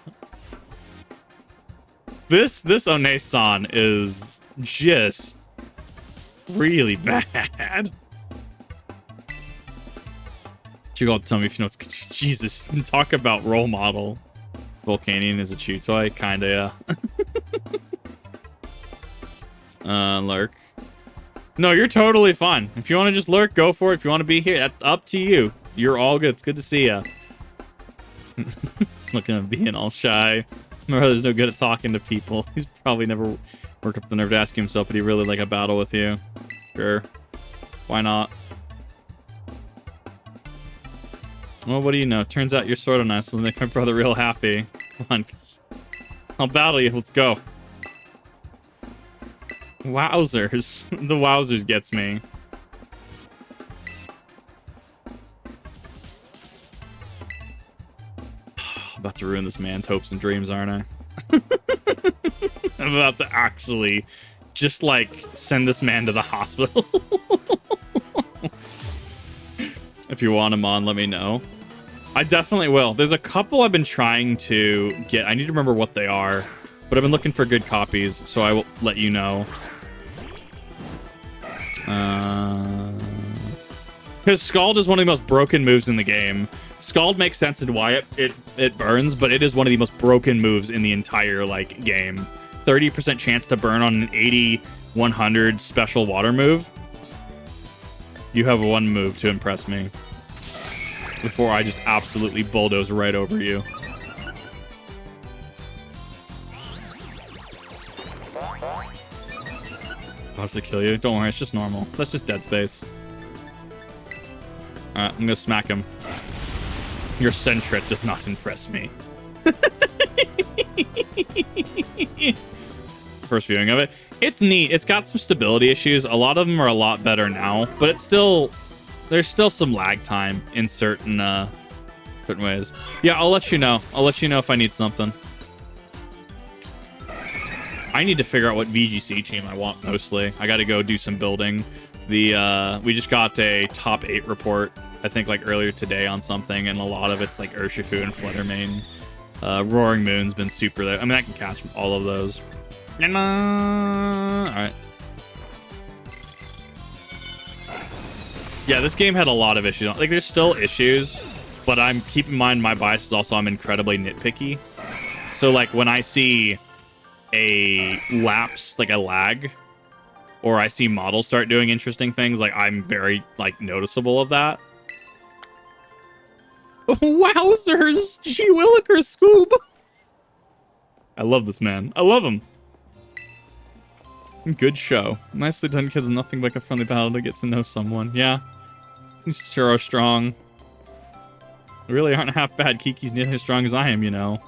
This One-san is just really bad. You gotta tell me if you know it's... Jesus, talk about role model. Volcanion is a chew toy, kinda, yeah. Lurk. No, you're totally fine. If you want to just lurk, go for it. If you want to be here, that's up to you. You're all good. It's good to see ya. Looking at being all shy. My brother's no good at talking to people. He's probably never worked up the nerve to ask himself, but he really like a battle with you. Sure. Why not? Well, what do you know? Turns out you're sort of nice. It'll make my brother real happy. Come on. I'll battle you. Let's go. Wowzers. The wowzers gets me. About to ruin this man's hopes and dreams, aren't I? I'm about to actually just, like, send this man to the hospital. If you want him on, let me know. I definitely will. There's a couple I've been trying to get. I need to remember what they are. But I've been looking for good copies, so I will let you know. Because Scald is one of the most broken moves in the game. Scald makes sense in why it burns, but it is one of the most broken moves in the entire, like, game. 30% chance to burn on an 80-100 special water move. You have one move to impress me. Before I just absolutely bulldoze right over you. Watch to kill you. Don't worry, it's just normal. That's just dead space. Alright, I'm gonna smack him. Your Sentret does not impress me. First viewing of it. It's neat. It's got some stability issues. A lot of them are a lot better now, but it's still, there's still some lag time in certain ways. Yeah, I'll let you know. I'll let you know if I need something. I need to figure out what VGC team I want mostly. I got to go do some building. We just got a top 8 report, I think like earlier today on something, and a lot of it's like Urshifu and Fluttermane. Roaring Moon's been super there. I mean, I can catch all of those. Alright. Yeah, this game had a lot of issues. Like, there's still issues, but I'm keeping in mind my bias is also I'm incredibly nitpicky. So, like, when I see a lapse, like a lag, or I see models start doing interesting things, like, I'm very, like, noticeable of that. Wowzers! Gee Willikers, Scoob! I love this man. I love him. Good show. Nicely done because nothing like a friendly battle to get to know someone. Yeah. You sure are strong. You really aren't half bad. Kiki's nearly as strong as I am, you know.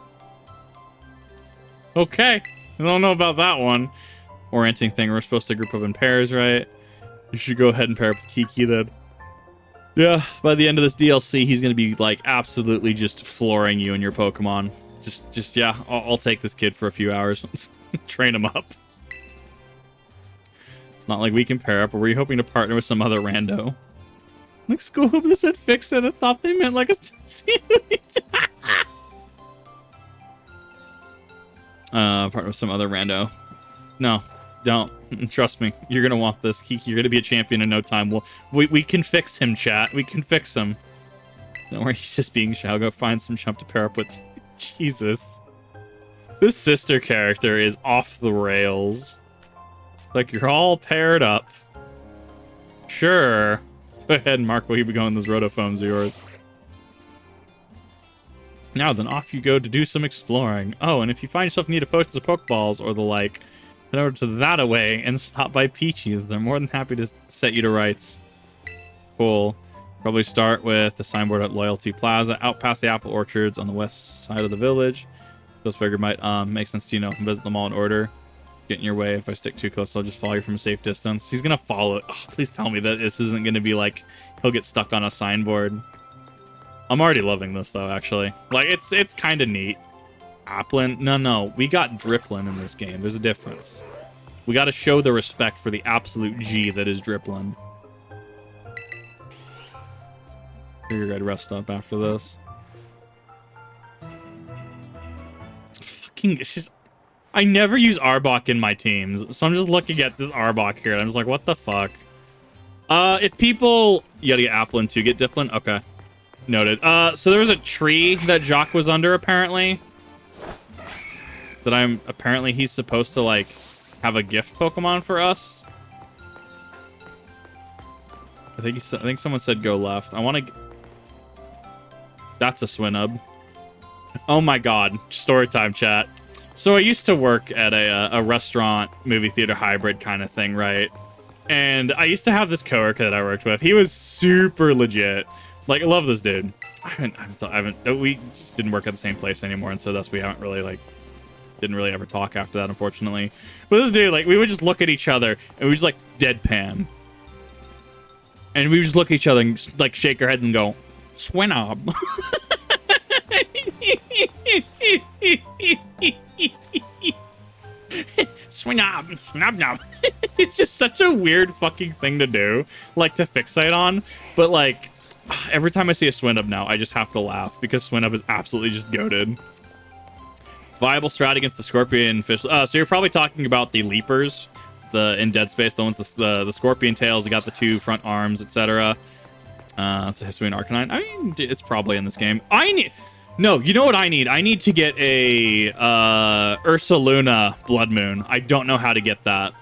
Okay. I don't know about that one. Orienting thing. We're supposed to group up in pairs, right? You should go ahead and pair up with Kiki then. Yeah, by the end of this DLC, he's going to be, like, absolutely just flooring you and your Pokemon. Just yeah, I'll take this kid for a few hours. Train him up. Not like we can pair up, or were you hoping to partner with some other rando? Like, Scoob, this said fix it. I thought they meant like a... partner with some other rando. No, don't. Trust me. You're going to want this. Kiki, you're going to be a champion in no time. We can fix him, chat. We can fix him. Don't worry, he's just being shy. I'll go find some chump to pair up with. Jesus. This sister character is off the rails. Like, you're all paired up. Sure. Go ahead and mark where you be going. Those rotophones are yours. Now then, off you go to do some exploring. Oh, and if you find yourself in need of potions or Pokeballs or the like, head over to that-a-way and stop by Peachy's. They're more than happy to set you to rights. Cool. Probably start with the signboard at Loyalty Plaza, out past the apple orchards on the west side of the village. Those figure might make sense to, you know, visit them all in order. Get in your way. If I stick too close, I'll just follow you from a safe distance. He's gonna follow it. Oh, please tell me that this isn't gonna be like he'll get stuck on a signboard. I'm already loving this though, actually. Like, it's kind of neat. Applin? No, we got Dripplin in this game. There's a difference. We got to show the respect for the absolute G that is Dripplin. Figured I'd rest up after this. Fucking, it's just... I never use Arbok in my teams, so I'm just looking at this Arbok here, and I'm just like, what the fuck? If people... You gotta get Applin to get Dipplin? Okay. Noted. So there was a tree that Jock was under, apparently. That apparently he's supposed to, like, have a gift Pokemon for us. I think someone said go left. I want to... That's a Swinub. Oh my god. Story time, chat. So I used to work at a restaurant, movie theater hybrid kind of thing, right? And I used to have this coworker that I worked with. He was super legit. Like, I love this dude. We just didn't work at the same place anymore, and so thus we haven't really, like, didn't really ever talk after that, unfortunately. But this dude, like, we would just look at each other, and we would just, like, deadpan. And we would just look at each other and, just, like, shake our heads and go, Swinob. Swinob. It's just such a weird fucking thing to do, like, to fixate on. But, like, every time I see a Swinub now, I just have to laugh, because Swinub is absolutely just goated. Viable strat against the Scorpion Fish. So you're probably talking about the Leapers, in Dead Space, the ones, the Scorpion tails, they got the 2 front arms, etc. It's a Hisuian Arcanine. I mean, it's probably in this game. No, you know what I need? I need to get a Ursaluna Blood Moon. I don't know how to get that.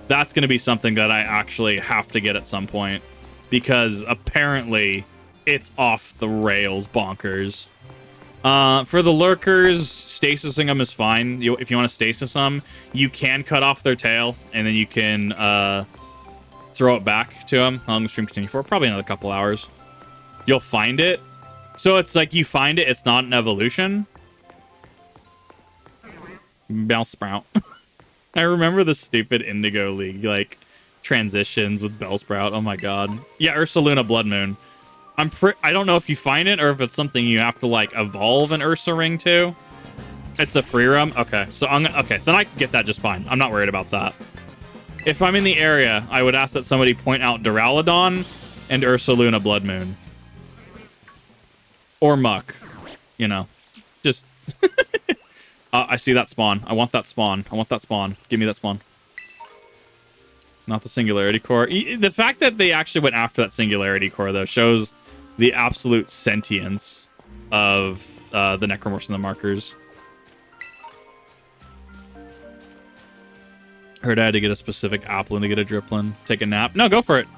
That's going to be something that I actually have to get at some point, because apparently it's off the rails bonkers. For the lurkers, stasising them is fine. If you want to stasis them, you can cut off their tail, and then you can throw it back to them. How long will the stream continue for? Probably another couple hours. You'll find it. So it's like you find it, it's not an evolution. Bellsprout. I remember the stupid Indigo League, like, transitions with Bellsprout. Oh my god. Yeah, Ursaluna Blood Moon. I don't know if you find it or if it's something you have to, like, evolve an Ursa ring to. It's a free roam? Okay, so okay, then I can get that just fine. I'm not worried about that. If I'm in the area, I would ask that somebody point out Duraludon and Ursaluna Blood Moon. Or Muck. You know. Just... I see that spawn. I want that spawn. I want that spawn. Give me that spawn. Not the Singularity Core. The fact that they actually went after that Singularity Core, though, shows the absolute sentience of the Necromorphs and the Markers. Heard I had to get a specific Applin to get a Driplin. Take a nap. No, go for it.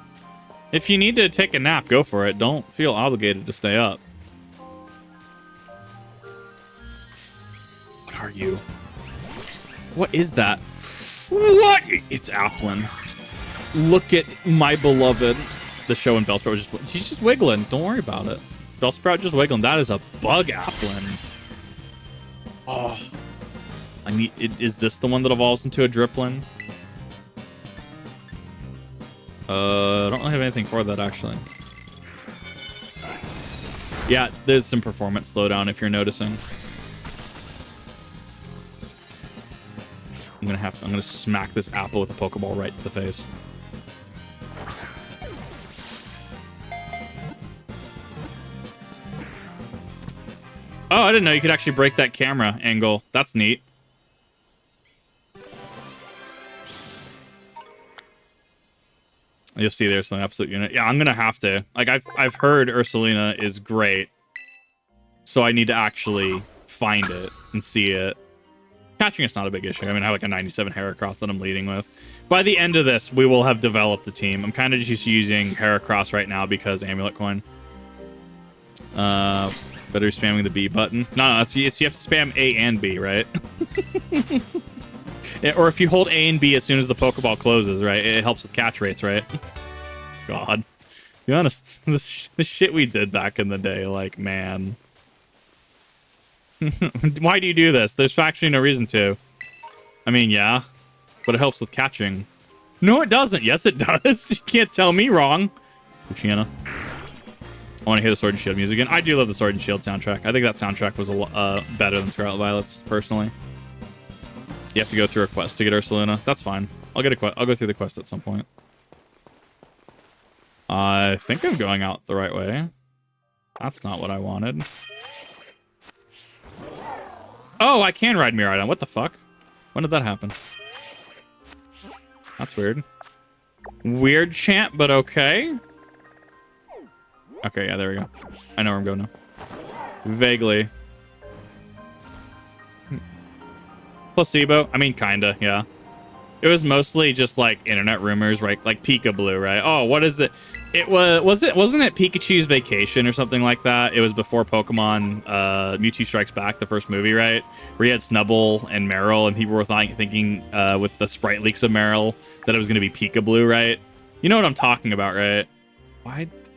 If you need to take a nap, go for it. Don't feel obligated to stay up. What are you? What is that? What? It's Applin. Look at my beloved. The show and Bellsprout was just... He's just wiggling. Don't worry about it. Bellsprout just wiggling. That is a bug Applin. Oh. I mean, is this the one that evolves into a Driplin? I don't really have anything for that, actually. Yeah, there's some performance slowdown if you're noticing. I'm gonna smack this apple with a Pokeball right to the face. Oh, I didn't know you could actually break that camera angle. That's neat. You'll see there's an absolute unit. Yeah, I'm gonna have to. Like, I've heard Ursaluna is great, so I need to actually find it and see it. Catching it's not a big issue. I mean, I have like a 97 Heracross that I'm leading with. By the end of this, we will have developed the team. I'm kind of just using Heracross right now because Amulet Coin. Better spamming the B button. No, it's you have to spam A and B, right? Or if you hold A and B as soon as the Pokeball closes, right? It helps with catch rates, right? God. To be honest, the shit we did back in the day, like, man. Why do you do this? There's actually no reason to. I mean, yeah. But it helps with catching. No, it doesn't. Yes, it does. You can't tell me wrong. Luciana. I want to hear the Sword and Shield music again. I do love the Sword and Shield soundtrack. I think that soundtrack was better than Scarlet Violet's, personally. You have to go through a quest to get Ursaluna. That's fine. I'll go through the quest at some point. I think I'm going out the right way. That's not what I wanted. Oh, I can ride Miraidon. What the fuck? When did that happen? That's weird. Weird chant, but okay. Okay, yeah, there we go. I know where I'm going now. Vaguely. Placebo? I mean, kinda, yeah. It was mostly just, like, internet rumors, right? Like Peekaboo, right? Oh, what is it? Wasn't it Pikachu's Vacation or something like that? It was before Pokemon Mewtwo Strikes Back, the first movie, right? Where you had Snubbull and Meryl, and people were thinking with the sprite leaks of Meryl that it was going to be Peekaboo, right? You know what I'm talking about, right?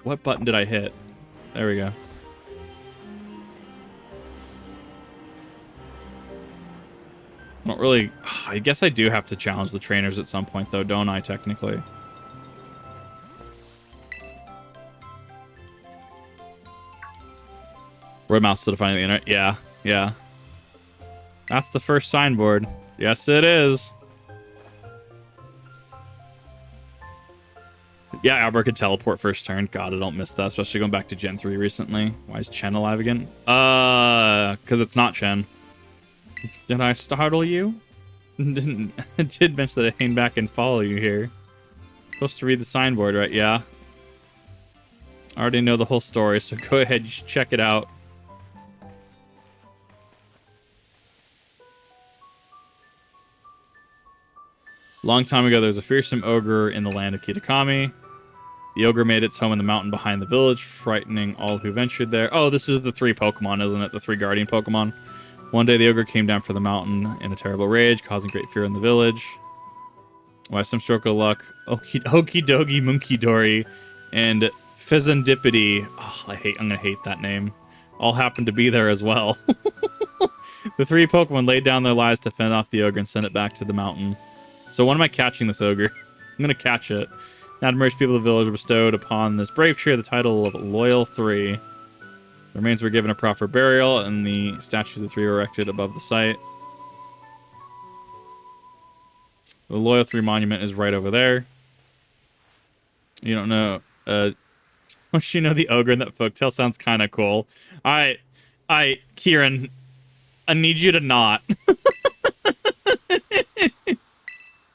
What button did I hit? There we go. I don't really... I guess I do have to challenge the trainers at some point, though, don't I, technically? Road mouse to define the internet. Yeah, yeah. That's the first signboard. Yes, it is. Yeah, Albert could teleport first turn. God, I don't miss that, especially going back to Gen 3 recently. Why is Chen alive again? Because it's not Chen. Did I startle you? I did mention that I hang back and follow you here. Supposed to read the signboard, right? Yeah. I already know the whole story, so go ahead, you should check it out. Long time ago, there was a fearsome ogre in the land of Kitakami. The ogre made its home in the mountain behind the village, frightening all who ventured there. Oh, this is the 3 Pokemon, isn't it? The 3 Guardian Pokemon. One day, the ogre came down from the mountain in a terrible rage, causing great fear in the village. By some stroke of luck, Okie Dogie Munkidori and Fezandipity, I'm gonna hate that name, all happened to be there as well. The 3 Pokemon laid down their lives to fend off the ogre and send it back to the mountain. So when am I catching this ogre? I'm going to catch it. Now to merge people of the village bestowed upon this brave tree the title of Loyal 3. The remains were given a proper burial, and the statues of the 3 were erected above the site. The Loyal 3 monument is right over there. You don't know. Don't you know the ogre in that folktale sounds kind of cool? Kieran, I need you to not.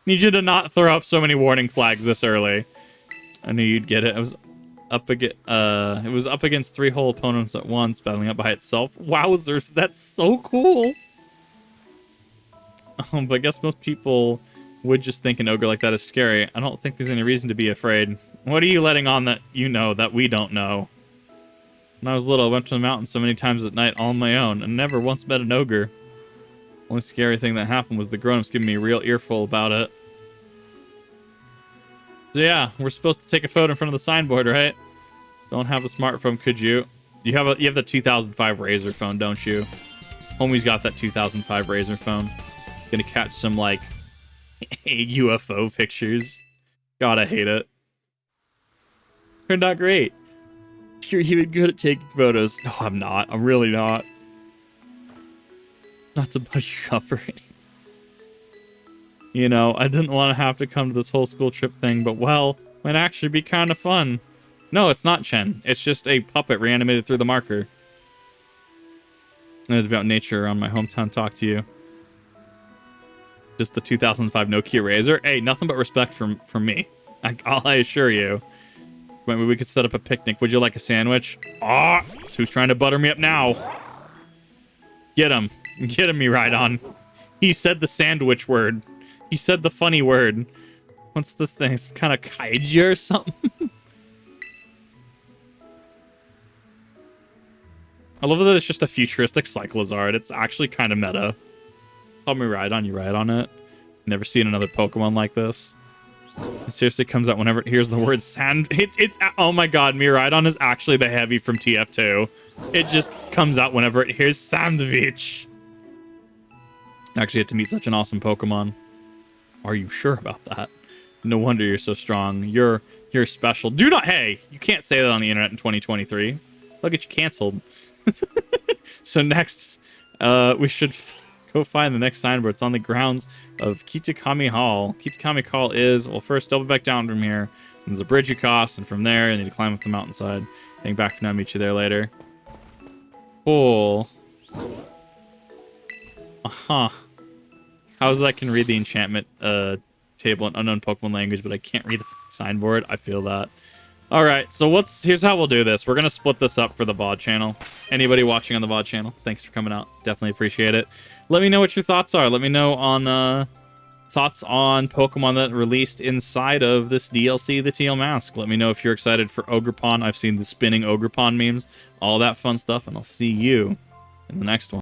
Need you to not throw up so many warning flags this early. I knew you'd get it. It was up against 3 whole opponents at once, battling up by itself. Wowzers, that's so cool. But I guess most people would just think an ogre like that is scary. I don't think there's any reason to be afraid. What are you letting on that you know that we don't know? When I was little, I went to the mountain so many times at night all on my own and never once met an ogre. Only scary thing that happened was the grown-ups giving me a real earful about it. So yeah, we're supposed to take a photo in front of the signboard, right? Don't have the smartphone, could you? You have the 2005 Razr phone, don't you? Homie's got that 2005 Razr phone. Gonna catch some, like, UFO pictures. God, I hate it. Turned out great. You're even good at taking photos. No, I'm not. I'm really not. Not to buzz you up or anything. You know, I didn't want to have to come to this whole school trip thing, but, well, might actually be kind of fun. No, it's not Chen. It's just a puppet reanimated through the marker. And it's about nature around my hometown talk to you. Just the 2005 Nokia Razr. Hey, nothing but respect from me. I assure you. Maybe we could set up a picnic. Would you like a sandwich? Ah, who's trying to butter me up now? Get him. Get him, me right on. He said the sandwich word. He said the funny word. What's the thing? Some kind of kaiju or something? I love that it's just a futuristic Cyclizard. It's actually kind of meta. Call me right on, you right on it. Never seen another Pokemon like this. It seriously comes out whenever it hears the word sand. Oh my god, Miraidon is actually the heavy from TF2. It just comes out whenever it hears sandwich. I actually get to meet such an awesome Pokemon. Are you sure about that? No wonder you're so strong. You're special. Do not. Hey, you can't say that on the internet in 2023. They'll get you canceled. So next, we should go find the next signboard. It's on the grounds of Kitakami Hall. Kitakami Hall is, well, first double back down from here. And there's a bridge you cross, and from there, you need to climb up the mountainside. Hang back for now, meet you there later. Cool. Uh-huh. How's that I can read the enchantment table in unknown Pokemon language, but I can't read the signboard? I feel that. Alright, so here's how we'll do this. We're going to split this up for the VOD channel. Anybody watching on the VOD channel, thanks for coming out. Definitely appreciate it. Let me know what your thoughts are. Let me know on thoughts on Pokemon that released inside of this DLC, the Teal Mask. Let me know if you're excited for Ogerpon. I've seen the spinning Ogerpon memes, all that fun stuff, and I'll see you in the next one.